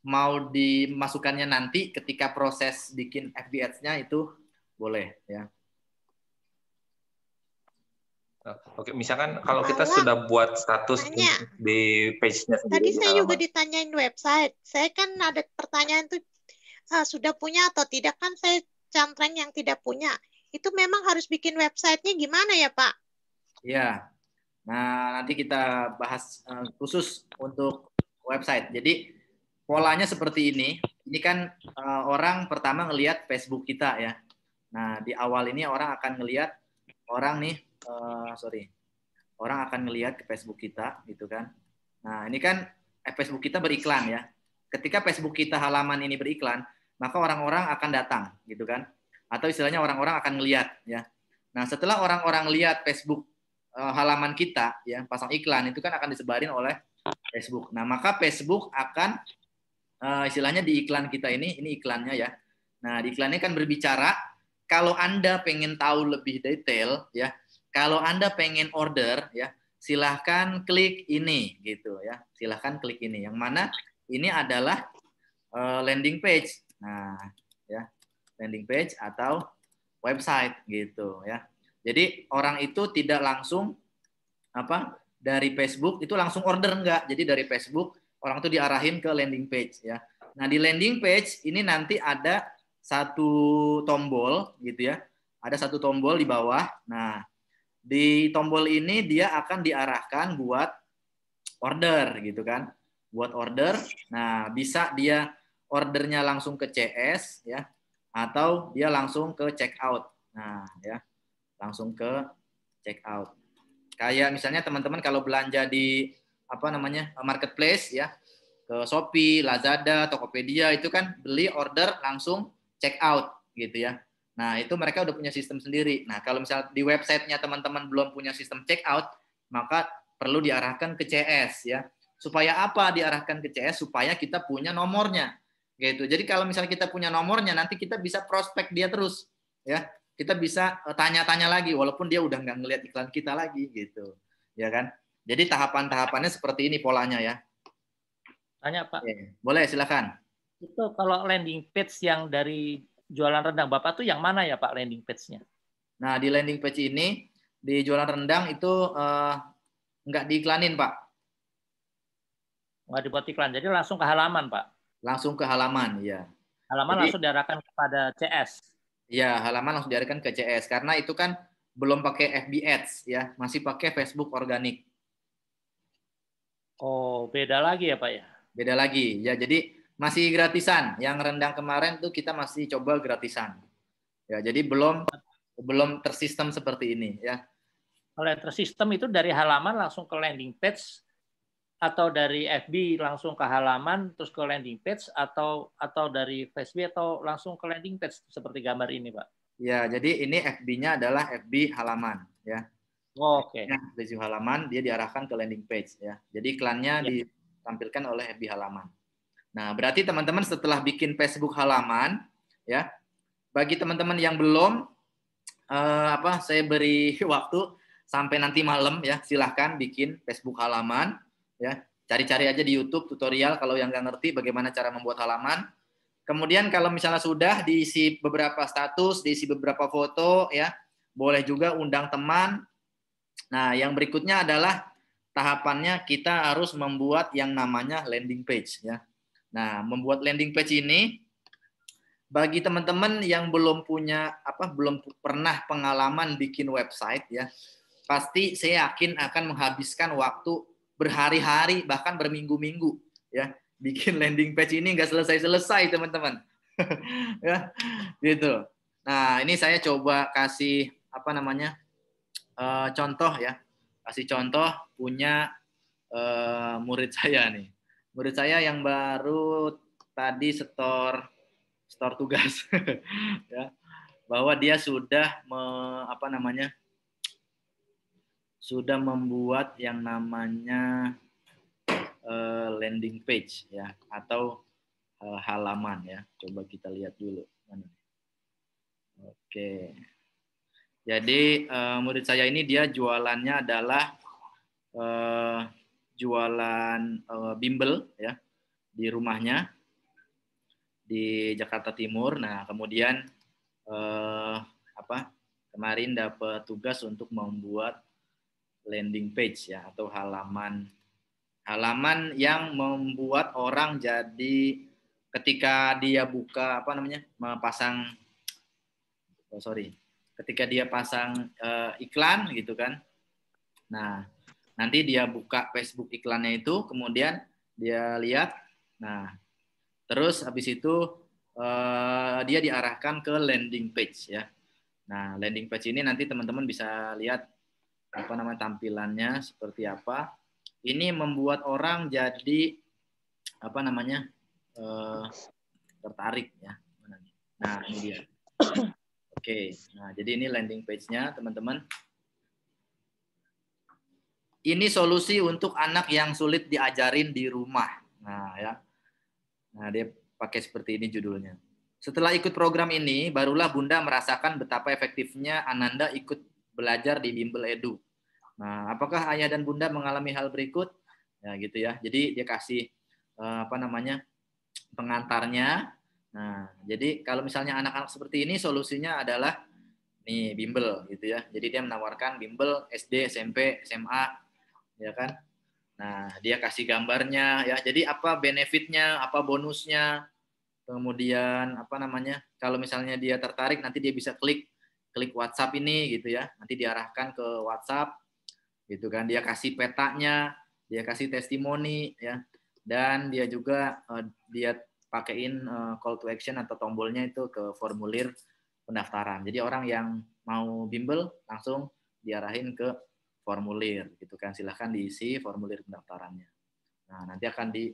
mau dimasukkannya nanti ketika proses bikin FB Ads-nya itu boleh, ya. Oke, misalkan kalau kita sudah buat status di page-nya sendiri. Tadi saya juga ditanyain website. Saya kan ada pertanyaan tuh sudah punya atau tidak, kan saya cantreng yang tidak punya. Itu memang harus bikin website-nya gimana ya Pak? Iya. Nah, nanti kita bahas khusus untuk website. Jadi polanya seperti ini. Ini kan orang pertama ngelihat Facebook kita ya. Nah, di awal ini orang akan ngelihat orang akan ngelihat ke Facebook kita gitu kan. Nah, ini kan Facebook kita beriklan ya. Ketika Facebook kita halaman ini beriklan, maka orang-orang akan datang gitu kan. Atau istilahnya orang-orang akan ngelihat ya. Nah, setelah orang-orang lihat Facebook halaman kita ya, pasang iklan itu kan akan disebarin oleh Facebook. Nah, maka Facebook akan istilahnya di iklan kita ini iklannya ya. Nah, di iklannya kan berbicara kalau Anda pengen tahu lebih detail ya, kalau Anda pengen order ya, silahkan klik ini gitu ya. Silahkan klik ini. Yang mana ini adalah landing page. Nah, ya, landing page atau website gitu ya. Jadi orang itu tidak langsung dari Facebook itu langsung order enggak. Jadi dari Facebook orang itu diarahin ke landing page ya. Nah, di landing page ini nanti ada satu tombol gitu ya. Ada satu tombol di bawah. Nah, di tombol ini dia akan diarahkan buat order gitu kan. Buat order. Nah, bisa dia ordernya langsung ke CS ya, atau dia langsung ke check out. Nah, ya. Langsung ke check out. Kayak misalnya teman-teman kalau belanja di marketplace ya, ke Shopee, Lazada, Tokopedia itu kan beli order langsung check out gitu ya. Nah, itu mereka udah punya sistem sendiri. Nah, kalau misalnya di websitenya teman-teman belum punya sistem check out, maka perlu diarahkan ke CS ya. Supaya apa diarahkan ke CS? Supaya kita punya nomornya. Gitu. Jadi kalau misalnya kita punya nomornya, nanti kita bisa prospek dia terus ya. Kita bisa tanya-tanya lagi walaupun dia udah nggak ngelihat iklan kita lagi gitu. Ya kan? Jadi tahapan-tahapannya seperti ini polanya ya. Tanya Pak. Boleh silakan. Itu kalau landing page yang dari jualan rendang Bapak tuh yang mana ya Pak landing page-nya? Nah, di landing page ini di jualan rendang itu nggak diiklanin Pak. Nggak dibuat iklan, jadi langsung ke halaman Pak? Langsung ke halaman, ya. Halaman jadi, langsung diarahkan kepada CS? Ya, halaman langsung diarahkan ke CS, karena itu kan belum pakai FB Ads, ya, masih pakai Facebook organik. Oh, beda lagi ya Pak ya? Beda lagi, ya. Jadi masih gratisan. Yang rendang kemarin tuh kita masih coba gratisan. Ya, jadi belum tersistem seperti ini, ya. Kalau yang tersistem itu dari halaman langsung ke landing page, atau dari FB langsung ke halaman terus ke landing page, atau dari Facebook atau langsung ke landing page seperti gambar ini Pak? Ya, jadi ini FB-nya adalah FB halaman, ya. Oh, oke. FB halaman dia diarahkan ke landing page, ya. Jadi iklannya ditampilkan oleh FB halaman. Nah, berarti teman-teman setelah bikin Facebook halaman, ya, bagi teman-teman yang belum, saya beri waktu sampai nanti malam, ya, silahkan bikin Facebook halaman. Ya, cari-cari aja di YouTube tutorial kalau yang nggak ngerti bagaimana cara membuat halaman. Kemudian kalau misalnya sudah diisi beberapa status, diisi beberapa foto, ya, boleh juga undang teman. Nah, yang berikutnya adalah tahapannya kita harus membuat yang namanya landing page, ya. Nah, membuat landing page ini bagi teman-teman yang belum pernah pengalaman bikin website, ya, pasti saya yakin akan menghabiskan waktu berhari-hari bahkan berminggu-minggu ya bikin landing page ini nggak selesai-selesai teman-teman. Ya gitu. Nah ini saya coba kasih apa namanya contoh ya, kasih contoh punya murid saya nih. Murid saya yang baru tadi store tugas ya, bahwa dia sudah sudah membuat yang namanya landing page ya atau halaman ya. Coba kita lihat dulu. Oke. Jadi murid saya ini dia jualannya adalah jualan bimbel ya di rumahnya di Jakarta Timur. Nah, kemudian kemarin dapat tugas untuk membuat landing page ya atau halaman yang membuat orang jadi ketika dia buka ketika dia pasang iklan gitu kan. Nah, nanti dia buka Facebook iklannya itu, kemudian dia lihat. Nah, terus habis itu dia diarahkan ke landing page ya. Nah, landing page ini nanti teman-teman bisa lihat tampilannya seperti apa. Ini membuat orang jadi tertarik ya. Nah, ini dia. Oke. Nah, jadi ini landing page-nya, teman-teman. Ini solusi untuk anak yang sulit diajarin di rumah. Nah, ya. Nah, dia pakai seperti ini judulnya. Setelah ikut program ini, barulah Bunda merasakan betapa efektifnya Ananda ikut belajar di Bimbel Edu. Nah, apakah ayah dan Bunda mengalami hal berikut? Ya, gitu ya. Jadi dia kasih pengantarnya. Nah, jadi kalau misalnya anak-anak seperti ini solusinya adalah nih bimbel gitu ya. Jadi dia menawarkan bimbel SD, SMP, SMA ya kan. Nah, dia kasih gambarnya ya. Jadi apa benefitnya, apa bonusnya. Kemudian kalau misalnya dia tertarik nanti dia bisa klik WhatsApp ini gitu ya. Nanti diarahkan ke WhatsApp gitu kan. Dia kasih petanya, dia kasih testimoni ya. Dan dia juga dia pakein call to action atau tombolnya itu ke formulir pendaftaran. Jadi orang yang mau bimbel langsung diarahin ke formulir gitu kan. Silahkan diisi formulir pendaftarannya. Nah, nanti akan di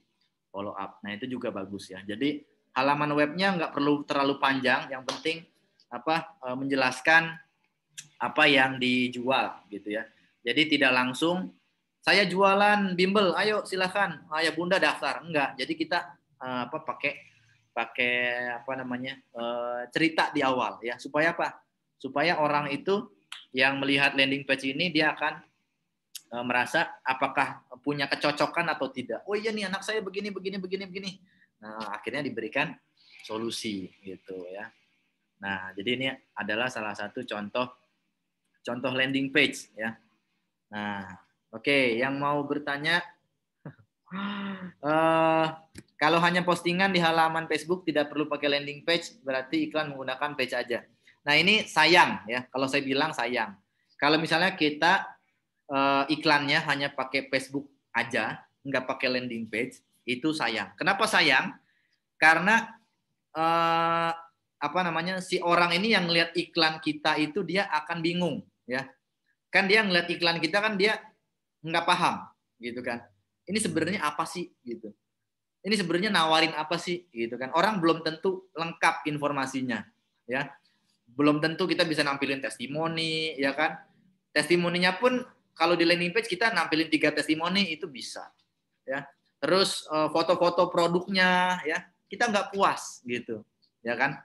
follow up. Nah, itu juga bagus ya. Jadi halaman webnya nggak perlu terlalu panjang, yang penting menjelaskan apa yang dijual gitu ya. Jadi tidak langsung saya jualan bimbel, ayo silakan, ayah Bunda daftar. Enggak. Jadi kita pakai cerita di awal ya. Supaya apa? Supaya orang itu yang melihat landing page ini dia akan merasa apakah punya kecocokan atau tidak. Oh iya nih anak saya begini. Nah, akhirnya diberikan solusi gitu ya. Nah, jadi ini adalah salah satu contoh landing page ya. Nah, oke, yang mau bertanya kalau hanya postingan di halaman Facebook tidak perlu pakai landing page, berarti iklan menggunakan page aja. Nah, ini sayang ya, kalau saya bilang sayang. Kalau misalnya kita iklannya hanya pakai Facebook aja, nggak pakai landing page, itu sayang. Kenapa sayang? Karena si orang ini yang lihat iklan kita itu dia akan bingung ya. Kan dia ngeliat iklan kita kan dia nggak paham gitu kan. Ini sebenarnya apa sih gitu. Ini sebenarnya nawarin apa sih gitu kan. Orang belum tentu lengkap informasinya ya. Belum tentu kita bisa nampilin testimoni ya kan. Testimoninya pun kalau di landing page kita nampilin 3 testimoni itu bisa ya. Terus foto-foto produknya ya, kita nggak puas gitu, ya kan?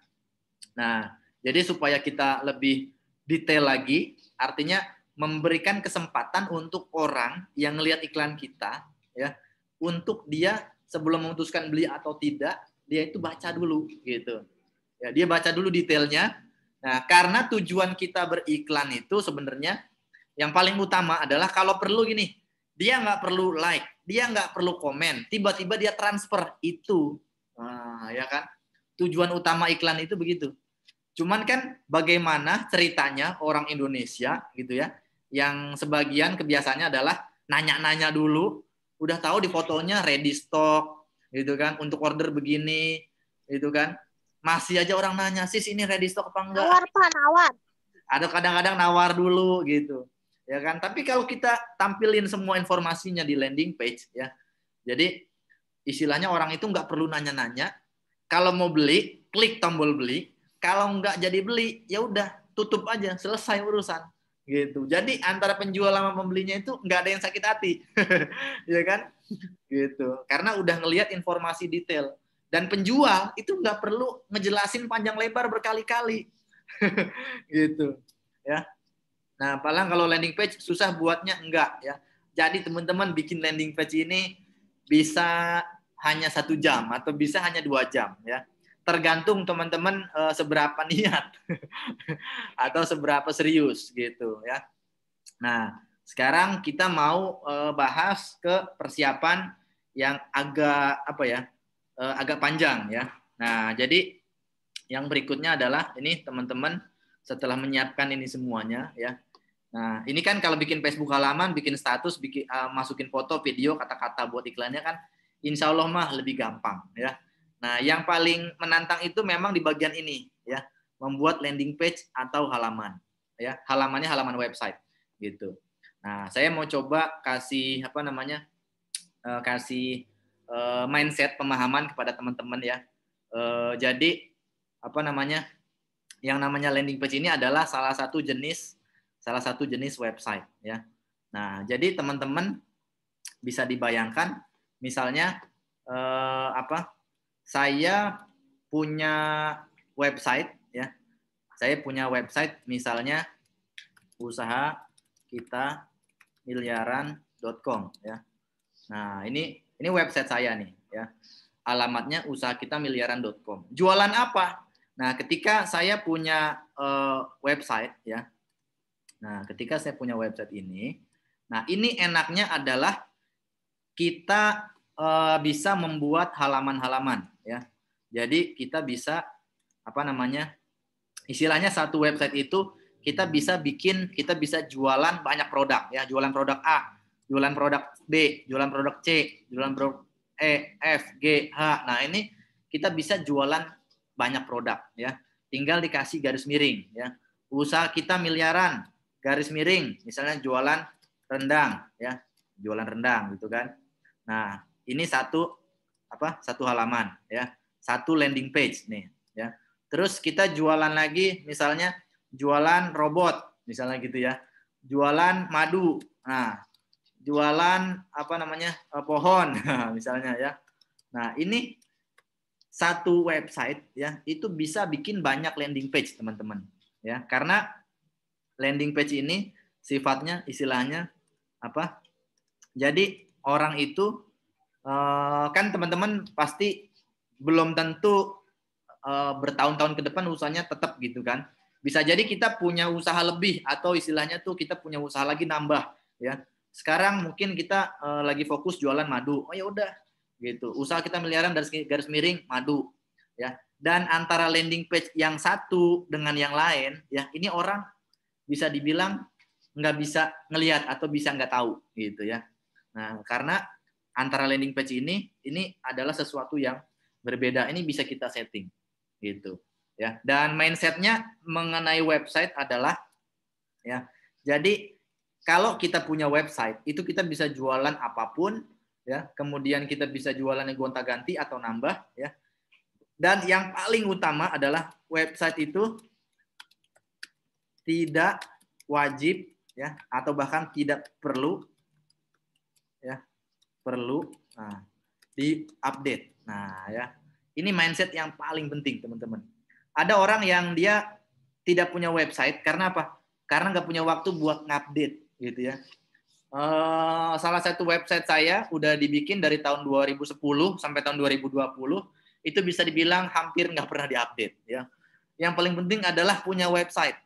Nah, jadi supaya kita lebih detail lagi, artinya memberikan kesempatan untuk orang yang ngelihat iklan kita, ya, untuk dia sebelum memutuskan beli atau tidak, dia itu baca dulu, gitu. Ya, dia baca dulu detailnya. Nah, karena tujuan kita beriklan itu sebenarnya yang paling utama adalah kalau perlu gini. Dia nggak perlu like, dia nggak perlu komen, tiba-tiba dia transfer itu, ya kan? Tujuan utama iklan itu begitu. Cuman kan bagaimana ceritanya orang Indonesia gitu ya, yang sebagian kebiasaannya adalah nanya-nanya dulu, udah tahu di fotonya ready stock gitu kan, untuk order begini gitu kan. Masih aja orang nanya, "Sis, ini ready stock apa enggak?" Nawar, Pak, nawar. Ada kadang-kadang nawar dulu gitu. Ya kan? Tapi kalau kita tampilin semua informasinya di landing page ya. Jadi istilahnya orang itu nggak perlu nanya-nanya. Kalau mau beli, klik tombol beli. Kalau nggak jadi beli, ya udah tutup aja, selesai urusan. Gitu. Jadi antara penjual sama pembelinya itu nggak ada yang sakit hati, ya kan? Gitu. Karena udah ngelihat informasi detail. Dan penjual itu nggak perlu ngejelasin panjang lebar berkali-kali, gitu. Ya. Nah, paling kalau landing page susah buatnya enggak ya. Jadi teman-teman bikin landing page ini bisa hanya 1 jam atau bisa hanya 2 jam ya. Tergantung teman-teman seberapa niat atau seberapa serius gitu ya. Nah, sekarang kita mau bahas ke persiapan yang agak apa ya? Agak panjang ya. Nah, jadi yang berikutnya adalah ini teman-teman setelah menyiapkan ini semuanya ya. Nah, ini kan kalau bikin Facebook halaman, bikin status, bikin masukin foto, video, kata-kata buat iklannya kan insya Allah mah lebih gampang ya. Nah, yang paling menantang itu memang di bagian ini ya, membuat landing page atau halaman ya. Halamannya halaman website gitu. Nah, saya mau coba kasih apa namanya? Kasih mindset pemahaman kepada teman-teman ya. Jadi apa namanya? Yang namanya landing page ini adalah salah satu jenis website ya. Nah, jadi teman-teman bisa dibayangkan misalnya saya punya website ya. Saya punya website misalnya usaha kita miliaran.com ya. Nah, ini website saya nih ya. Alamatnya usahakitamiליaran.com. Jualan apa? Nah, ketika saya punya website ya. Nah, ketika saya punya website ini, nah ini enaknya adalah kita bisa membuat halaman-halaman ya. Jadi kita bisa apa namanya? Istilahnya satu website itu kita bisa jualan banyak produk ya, jualan produk A, jualan produk B, jualan produk C, jualan produk E, F, G, H. Nah, ini kita bisa jualan banyak produk ya. Tinggal dikasih garis miring ya. Usaha kita miliaran, garis miring, misalnya jualan rendang ya. Jualan rendang gitu kan. Nah, ini satu halaman ya. Satu landing page nih ya. Terus kita jualan lagi misalnya jualan robot misalnya gitu ya. Jualan madu. Nah, jualan apa namanya? Pohon misalnya ya. Nah, ini satu website ya, itu bisa bikin banyak landing page, teman-teman. Ya, karena landing page ini sifatnya istilahnya apa? Jadi orang itu kan teman-teman pasti belum tentu bertahun-tahun ke depan usahanya tetap gitu kan. Bisa jadi kita punya usaha lebih atau istilahnya tuh kita punya usaha lagi nambah ya. Sekarang mungkin kita lagi fokus jualan madu. Oh ya udah gitu. Usaha kita miliaran dari garis miring madu ya. Dan antara landing page yang satu dengan yang lain ya, ini orang bisa dibilang nggak bisa ngelihat atau bisa nggak tahu gitu ya. Nah, karena antara landing page ini adalah sesuatu yang berbeda. Ini bisa kita setting gitu ya. Dan mindsetnya mengenai website adalah ya. Jadi kalau kita punya website itu kita bisa jualan apapun ya. Kemudian kita bisa jualannya gonta-ganti atau nambah ya. Dan yang paling utama adalah website itu tidak wajib ya atau bahkan tidak perlu ya di-update. Nah, ya. Ini mindset yang paling penting, teman-teman. Ada orang yang dia tidak punya website karena apa? Karena nggak punya waktu buat ngupdate, gitu ya. Salah satu website saya udah dibikin dari tahun 2010 sampai tahun 2020, itu bisa dibilang hampir nggak pernah diupdate, ya. Yang paling penting adalah punya website,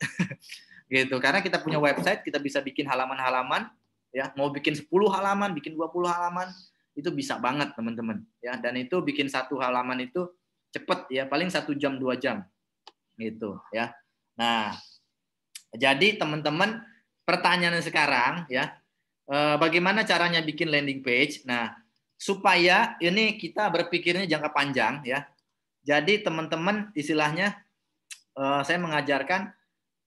gitu. Karena kita punya website, kita bisa bikin halaman-halaman, ya. Mau bikin 10 halaman, bikin 20 halaman, itu bisa banget teman-teman ya. Dan itu bikin satu halaman itu cepet ya, paling 1 jam 2 jam gitu ya. Nah, jadi teman-teman pertanyaannya sekarang ya, bagaimana caranya bikin landing page? Nah, supaya ini kita berpikirnya jangka panjang ya. Jadi teman-teman istilahnya saya mengajarkan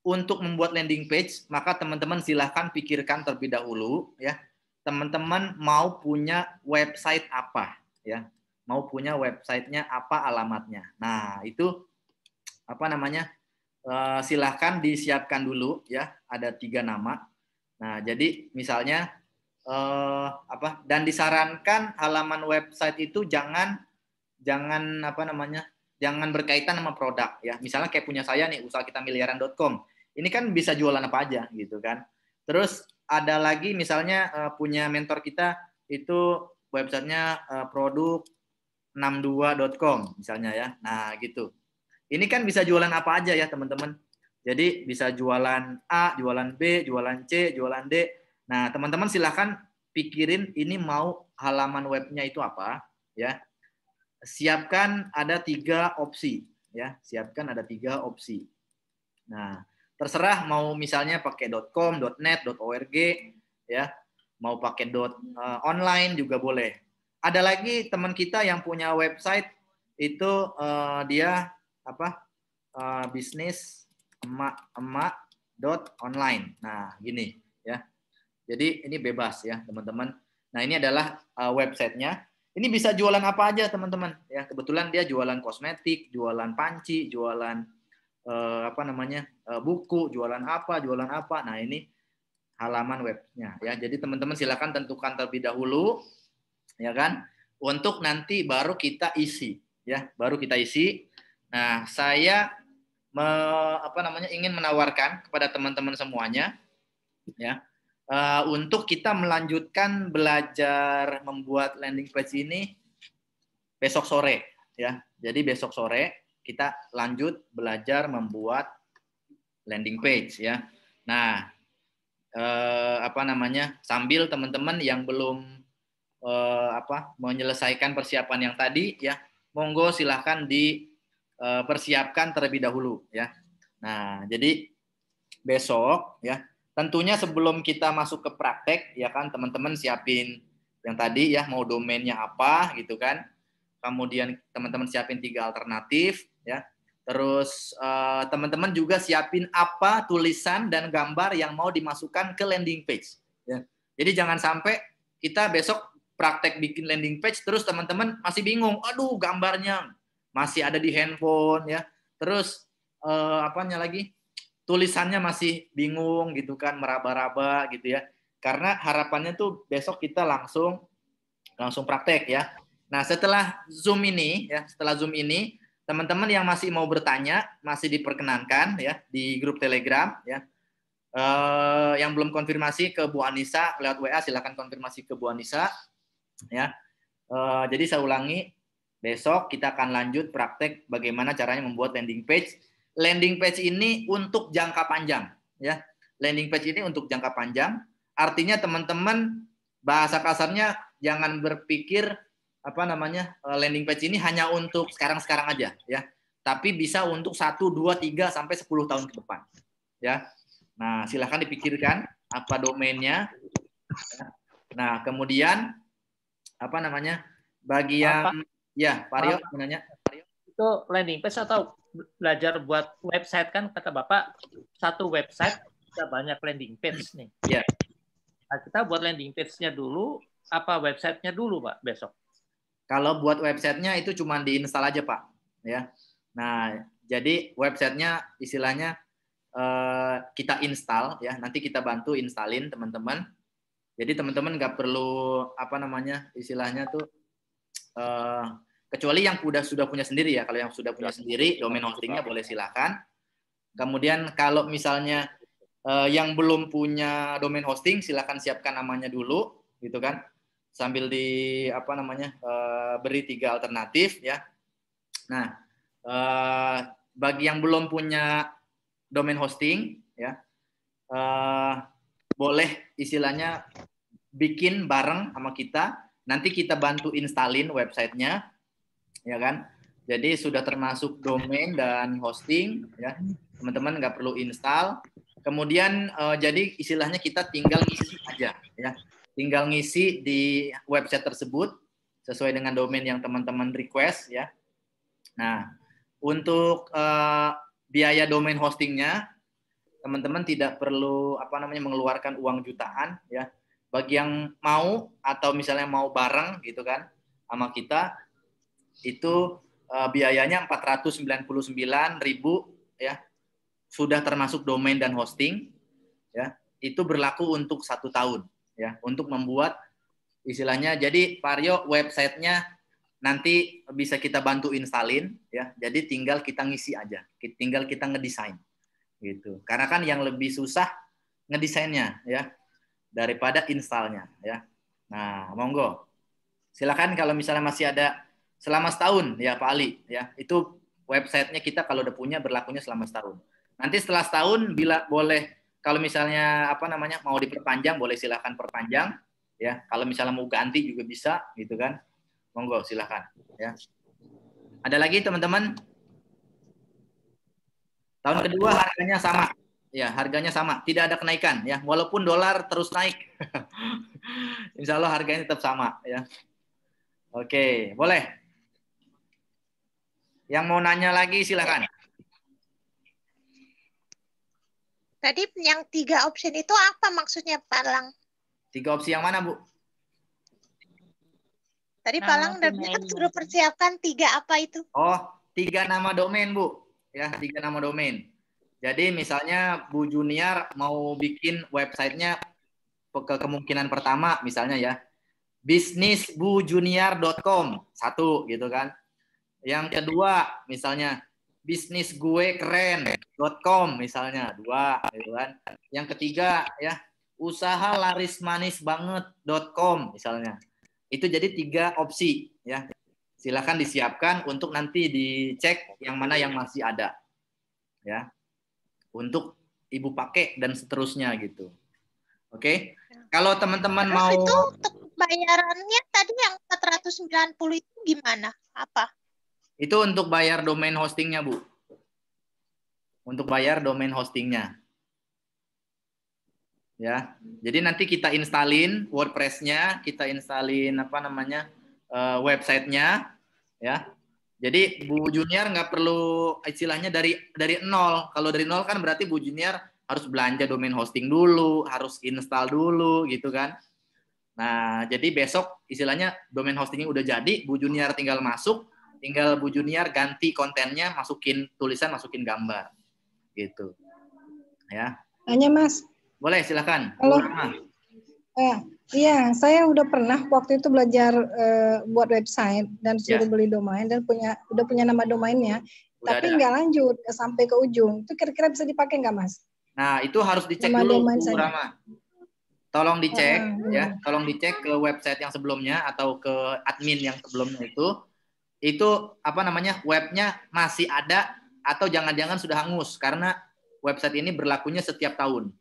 untuk membuat landing page, maka teman-teman silahkan pikirkan terlebih dahulu ya. Teman-teman mau punya website apa ya? Mau punya websitenya apa, alamatnya. Nah, itu apa namanya? Silahkan disiapkan dulu ya. Ada 3 nama. Nah, jadi misalnya dan disarankan halaman website itu jangan apa namanya? Jangan berkaitan sama produk ya. Misalnya kayak punya saya nih, usahakita-miliaran.com. Ini kan bisa jualan apa aja gitu kan. Terus ada lagi misalnya punya mentor kita itu websitenya produk62.com misalnya ya. Nah, gitu. Ini kan bisa jualan apa aja ya, teman-teman. Jadi bisa jualan A, jualan B, jualan C, jualan D. Nah, teman-teman silahkan pikirin ini mau halaman webnya itu apa ya. Siapkan ada 3 opsi ya. Siapkan ada 3 opsi. Nah, terserah mau misalnya pakai .com, .net, .org ya. Mau pakai online juga boleh. Ada lagi teman kita yang punya website itu dia apa? Bisnis emak.online. Nah, gini ya. Jadi ini bebas ya, teman-teman. Nah, ini adalah websitenya. Ini bisa jualan apa aja, teman-teman ya. Kebetulan dia jualan kosmetik, jualan panci, jualan buku, jualan apa. Nah, ini halaman webnya ya. Jadi teman-teman silakan tentukan terlebih dahulu ya kan, untuk nanti baru kita isi ya, baru kita isi. Nah, saya ingin menawarkan kepada teman-teman semuanya ya, untuk kita melanjutkan belajar membuat landing page ini besok sore ya. Jadi besok sore kita lanjut belajar membuat landing page ya. Nah, sambil teman-teman yang belum menyelesaikan persiapan yang tadi ya, monggo silahkan dipersiapkan terlebih dahulu ya. Nah, jadi besok ya, tentunya sebelum kita masuk ke praktek ya kan, teman-teman siapin yang tadi ya, mau domainnya apa gitu kan. Kemudian teman-teman siapin 3 alternatif ya. Terus teman-teman juga siapin apa tulisan dan gambar yang mau dimasukkan ke landing page ya. Jadi jangan sampai kita besok praktek bikin landing page terus teman-teman masih bingung, aduh gambarnya masih ada di handphone ya. Terus tulisannya masih bingung gitu kan, meraba-raba gitu ya. Karena harapannya tuh besok kita langsung praktek ya. Nah, setelah Zoom ini, teman-teman yang masih mau bertanya masih diperkenankan ya di grup Telegram ya. Yang belum konfirmasi ke Bu Anissa lewat WA, silakan konfirmasi ke Bu Anissa ya. Jadi saya ulangi, besok kita akan lanjut praktek bagaimana caranya membuat landing page. Landing page ini untuk jangka panjang ya. Landing page ini untuk jangka panjang. Artinya teman-teman bahasa kasarnya jangan berpikir landing page ini hanya untuk sekarang-sekarang aja ya. Tapi bisa untuk 1, 2, 3 sampai 10 tahun ke depan. Ya. Nah, silahkan dipikirkan apa domainnya. Nah, kemudian bagi yang ya, Pak Rio menanya. Itu landing page atau belajar buat website kan kata Bapak, satu website bisa banyak landing page nih. Ya. Nah, kita buat landing page-nya dulu apa website-nya dulu, Pak, besok? Kalau buat websitenya itu cuma diinstal aja Pak, ya. Nah, jadi websitenya istilahnya kita install ya. Nanti kita bantu instalin teman-teman. Jadi teman-teman nggak perlu istilahnya tuh kecuali yang sudah punya sendiri ya. Kalau yang sudah punya sendiri, domain hostingnya boleh silakan. Kemudian kalau misalnya yang belum punya domain hosting, silakan siapkan namanya dulu, gitu kan. Sambil beri 3 alternatif ya. Nah, bagi yang belum punya domain hosting ya, boleh istilahnya bikin bareng sama kita. Nanti kita bantu installin websitenya, ya kan. Jadi sudah termasuk domain dan hosting ya. Teman-teman nggak perlu install. Kemudian jadi istilahnya kita tinggal ngisi aja ya. Tinggal ngisi di website tersebut sesuai dengan domain yang teman-teman request ya. Nah, untuk biaya domain hostingnya teman-teman tidak perlu mengeluarkan uang jutaan ya. Bagi yang mau atau misalnya mau bareng gitu kan sama kita itu biayanya 499.000 ya. Sudah termasuk domain dan hosting ya. Itu berlaku untuk 1 tahun ya, untuk membuat istilahnya. Jadi Vario websitenya nanti bisa kita bantu installin ya. Jadi tinggal kita ngisi aja, tinggal kita ngedesain gitu. Karena kan yang lebih susah ngedesainnya ya daripada installnya ya. Nah, monggo. Silakan kalau misalnya masih ada selama setahun ya Pak Ali ya. Itu websitenya kita kalau udah punya berlakunya selama setahun. Nanti setelah setahun bila boleh kalau misalnya mau diperpanjang boleh silakan perpanjang ya. Kalau misalnya mau ganti juga bisa gitu kan. Monggo silakan ya. Ada lagi teman-teman? Tahun kedua harganya sama. Ya, harganya sama, tidak ada kenaikan ya. Walaupun dolar terus naik. Insya Allah harganya tetap sama ya. Oke, boleh. Yang mau nanya lagi silakan. Tadi yang 3 opsi itu apa maksudnya Pak Lang? 3 opsi yang mana, Bu? Tadi Pak Lang udah bilang suruh persiapkan 3 apa itu? Oh, 3 nama domain, Bu. Ya, 3 nama domain. Jadi misalnya Bu Junior mau bikin websitenya kemungkinan pertama misalnya ya. bisnisbujunior.com 1 gitu kan. Yang kedua misalnya bisnisguekeren.com misalnya 2 gitu kan. Yang ketiga ya usahalarismanisbanget.com misalnya. Itu jadi 3 opsi ya. Silakan disiapkan untuk nanti dicek yang mana yang masih ada. Ya. Untuk Ibu pakai dan seterusnya gitu. Oke. Kalau teman-teman mau itu untuk bayarannya tadi yang 490 itu gimana? Apa? Itu untuk bayar domain hostingnya, Bu. Untuk bayar domain hostingnya. Ya. Jadi nanti kita installin WordPress-nya, kita installin website-nya ya. Jadi Bu Junior nggak perlu istilahnya dari nol. Kalau dari nol kan berarti Bu Junior harus belanja domain hosting dulu, harus install dulu gitu kan. Nah, jadi besok istilahnya domain hostingnya udah jadi, Bu Junior tinggal masuk, tinggal Bu Junior ganti kontennya, masukin tulisan, masukin gambar. Gitu. Ya. Tanya, Mas. Boleh, silakan. Halo. Iya, saya udah pernah waktu itu belajar buat website dan suruh beli domain dan udah punya nama domainnya, tapi nggak lanjut sampai ke ujung. Itu kira-kira bisa dipakai nggak, Mas? Nah, itu harus dicek nama dulu, Bu saya. Rama. Tolong dicek ya, tolong dicek ke website yang sebelumnya atau ke admin yang sebelumnya itu webnya masih ada atau jangan-jangan sudah hangus karena website ini berlakunya setiap tahun.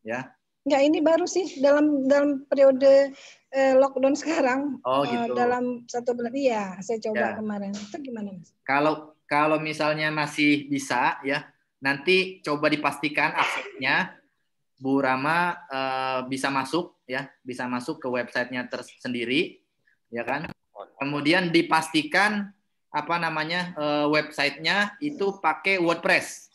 Ya. Enggak, ini baru sih dalam periode lockdown sekarang. Oh gitu. Dalam 1 bulan saya coba kemarin. Itu gimana, Mas? Kalau misalnya masih bisa ya, nanti coba dipastikan aksesnya Bu Rama bisa masuk ke websitenya tersendiri ya kan. Kemudian dipastikan websitenya itu pakai WordPress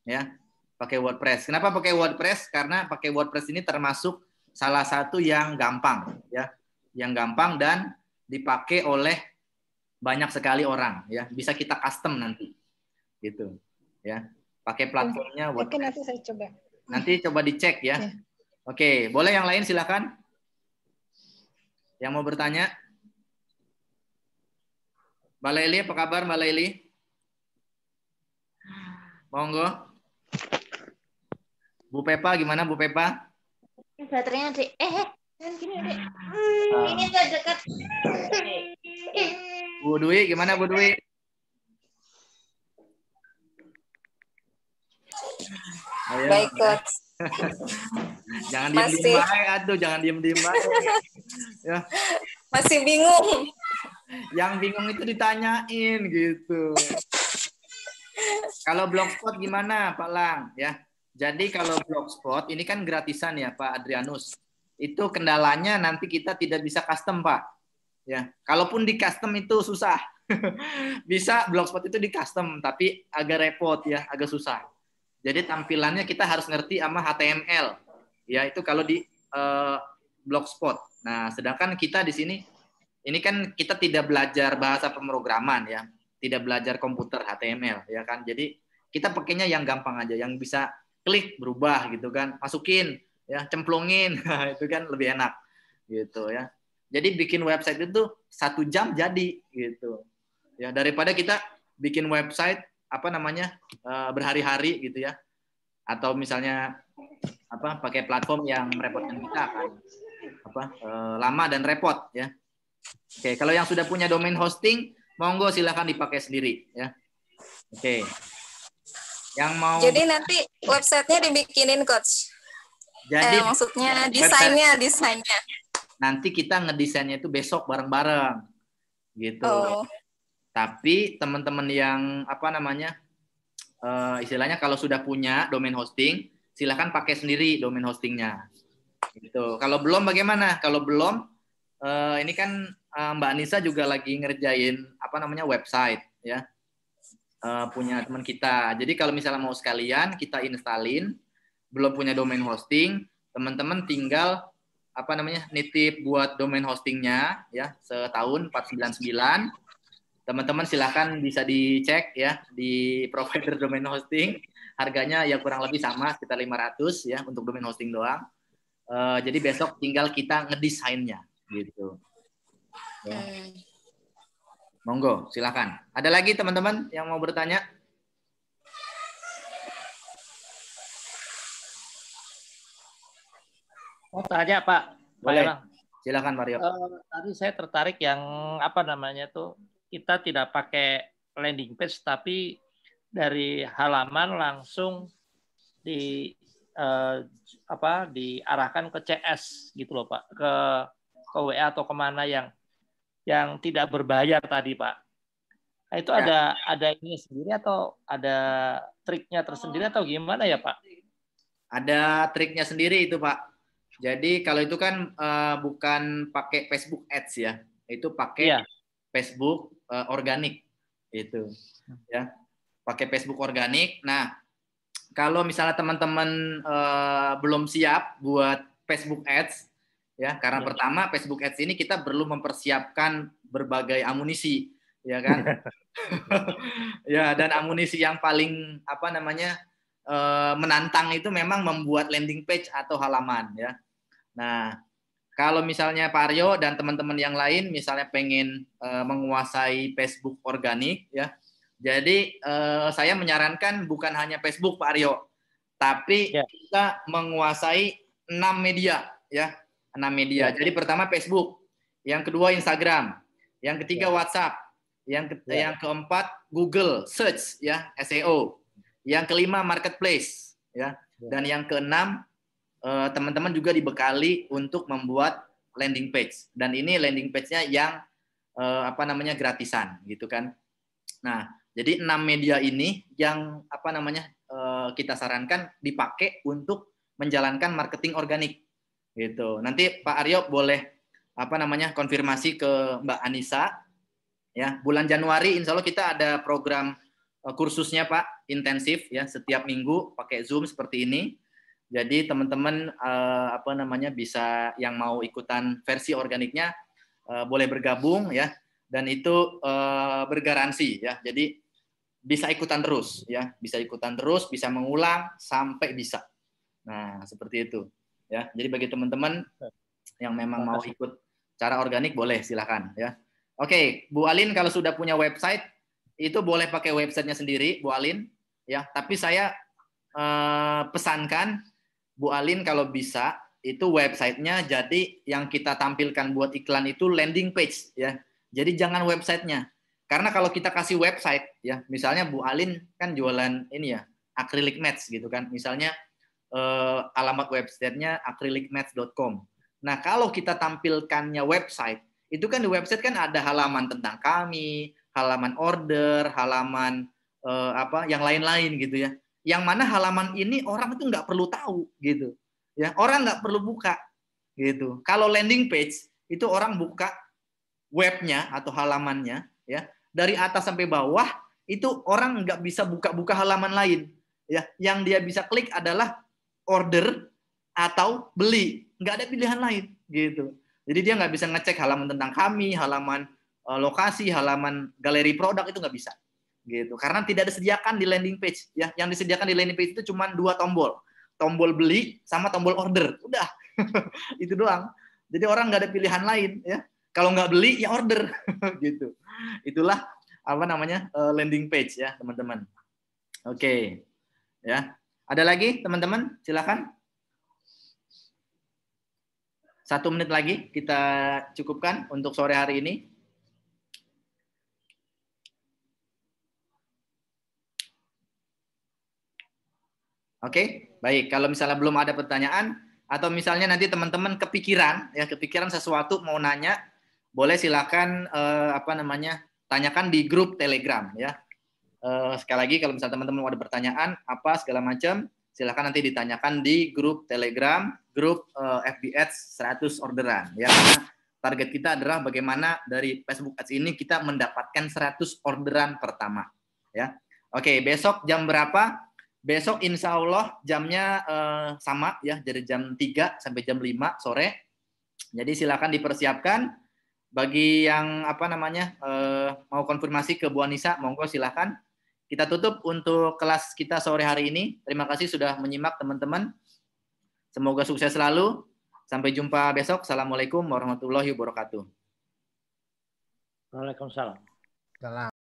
ya. Pakai WordPress. Kenapa pakai WordPress? Karena pakai WordPress ini termasuk salah satu yang gampang ya. Yang gampang dan dipakai oleh banyak sekali orang ya. Bisa kita custom nanti. Gitu. Ya. Pakai platformnya WordPress. Oke, nanti saya coba. Nanti coba dicek ya. Oke, boleh yang lain silakan. Yang mau bertanya? Mbak Leli, apa kabar Mbak Leli? Monggo. Bu Pepa, gimana Bu Pepa? Baterainya, Dek. Jangan gini, Dek. Ini agak dekat. Bu Dwi, gimana Bu Dwi? Baik, Coach. Jangan diem-diem baik, aduh, jangan diem-diem baik. Ya. Masih bingung. Yang bingung itu ditanyain gitu. Kalau Blogspot gimana, Pak Lang? Ya. Jadi kalau Blogspot ini kan gratisan ya Pak Adrianus. Itu kendalanya nanti kita tidak bisa custom Pak. Ya, kalaupun di custom itu susah. Bisa Blogspot itu di custom tapi agak repot ya, agak susah. Jadi tampilannya kita harus ngerti sama HTML. Ya, itu kalau di Blogspot. Nah, sedangkan kita di sini ini kan kita tidak belajar bahasa pemrograman ya, tidak belajar komputer HTML ya kan. Jadi kita pakainya yang gampang aja, yang bisa klik berubah gitu kan, masukin ya, cemplungin itu kan lebih enak gitu ya. Jadi bikin website itu 1 jam jadi gitu ya, daripada kita bikin website apa namanya berhari-hari gitu ya, atau misalnya apa pakai platform yang merepotkan kita kan apa lama dan repot ya. Oke, kalau yang sudah punya domain hosting monggo silakan dipakai sendiri ya. Oke. Yang mau Jadi nanti websitenya dibikinin coach. Jadi maksudnya desainnya. Nanti kita ngedesainnya itu besok bareng-bareng gitu. Oh. Tapi teman-teman yang apa namanya istilahnya kalau sudah punya domain hosting silakan pakai sendiri domain hostingnya. Gitu. Kalau belum bagaimana? Kalau belum ini kan Mbak Anissa juga lagi ngerjain apa namanya website ya. Punya teman kita. Jadi kalau misalnya mau sekalian kita installin, belum punya domain hosting, teman-teman tinggal apa namanya nitip buat domain hostingnya ya setahun 499. Teman-teman silakan bisa dicek ya di provider domain hosting, harganya ya kurang lebih sama sekitar 500 ya untuk domain hosting doang. Jadi besok tinggal kita ngedesainnya gitu. Ya. Monggo, silakan. Ada lagi teman-teman yang mau bertanya? Mau tanya Pak. Boleh. Pak silakan Mario. Tadi saya tertarik yang apa namanya tuh kita tidak pakai landing page tapi dari halaman langsung diarahkan ke CS gitu loh Pak, ke WA atau kemana yang tidak berbayar tadi Pak. Nah, itu ya. ada ini sendiri atau ada triknya tersendiri atau gimana ya Pak? Ada triknya sendiri itu Pak. Jadi kalau itu kan bukan pakai Facebook Ads ya, itu pakai Facebook organik itu ya, pakai Facebook organik. Nah kalau misalnya teman-teman belum siap buat Facebook Ads ya, karena pertama Facebook Ads ini kita perlu mempersiapkan berbagai amunisi ya kan. Ya, dan amunisi yang paling apa namanya menantang itu memang membuat landing page atau halaman ya. Nah kalau misalnya Pak Aryo dan teman-teman yang lain misalnya pengen menguasai Facebook organik ya, jadi saya menyarankan bukan hanya Facebook Pak Aryo, tapi kita menguasai 6 media ya. 6 media. Jadi pertama Facebook, yang kedua Instagram, yang ketiga WhatsApp, yang keempat Google Search ya, SEO, yang kelima Marketplace ya, dan yang keenam teman-teman juga dibekali untuk membuat landing page, dan ini landing page-nya yang apa namanya gratisan gitu kan. Nah jadi 6 media ini yang apa namanya kita sarankan dipakai untuk menjalankan marketing organik. Gitu. Nanti Pak Aryo boleh apa namanya konfirmasi ke Mbak Anissa ya. Bulan Januari insya Allah kita ada program kursusnya Pak, intensif ya, setiap minggu pakai Zoom seperti ini. Jadi teman-teman apa namanya bisa yang mau ikutan versi organiknya boleh bergabung ya, dan itu bergaransi ya. Jadi bisa ikutan terus ya, bisa ikutan terus, bisa mengulang sampai bisa. Nah, seperti itu. Ya, jadi bagi teman-teman yang memang mau ikut cara organik boleh silakan ya. Oke, Bu Alin kalau sudah punya website itu boleh pakai websitenya sendiri Bu Alin ya. Tapi saya pesankan Bu Alin kalau bisa itu websitenya jadi yang kita tampilkan buat iklan itu landing page ya. Jadi jangan websitenya, karena kalau kita kasih website ya, misalnya Bu Alin kan jualan ini ya acrylic mats gitu kan, misalnya alamat websitenya acrylicmats.com. Nah kalau kita tampilkannya website, itu kan di website kan ada halaman tentang kami, halaman order, halaman apa yang lain-lain gitu ya. yang mana halaman ini orang itu nggak perlu tahu gitu. Ya, orang nggak perlu buka gitu. Kalau landing page itu orang buka webnya atau halamannya, ya dari atas sampai bawah itu orang nggak bisa buka-buka halaman lain. Ya, yang dia bisa klik adalah order atau beli, nggak ada pilihan lain gitu. Jadi dia nggak bisa ngecek halaman tentang kami, halaman lokasi, halaman galeri produk, itu nggak bisa gitu. Karena tidak disediakan di landing page. Ya, yang disediakan di landing page itu cuma 2 tombol beli sama tombol order, udah itu doang. Jadi orang nggak ada pilihan lain ya. Kalau nggak beli ya order gitu. Itulah apa namanya landing page ya teman-teman. Oke, ya. Ada lagi teman-teman? Silakan. 1 menit lagi kita cukupkan untuk sore hari ini. Oke, baik. Kalau misalnya belum ada pertanyaan atau misalnya nanti teman-teman kepikiran sesuatu mau nanya, boleh silakan tanyakan di grup Telegram ya. Sekali lagi kalau misalnya teman-teman mau ada pertanyaan apa segala macam, silakan nanti ditanyakan di grup Telegram, grup FB Ads 100 orderan ya. Karena target kita adalah bagaimana dari Facebook Ads ini kita mendapatkan 100 orderan pertama ya. Oke, besok jam berapa? Besok insya Allah jamnya sama ya, dari jam 3 sampai jam 5 sore. Jadi silakan dipersiapkan. Bagi yang mau konfirmasi ke Bu Anissa, monggo silakan. Kita tutup untuk kelas kita sore hari ini. Terima kasih sudah menyimak teman-teman. Semoga sukses selalu. Sampai jumpa besok. Assalamualaikum warahmatullahi wabarakatuh. Waalaikumsalam. Salam.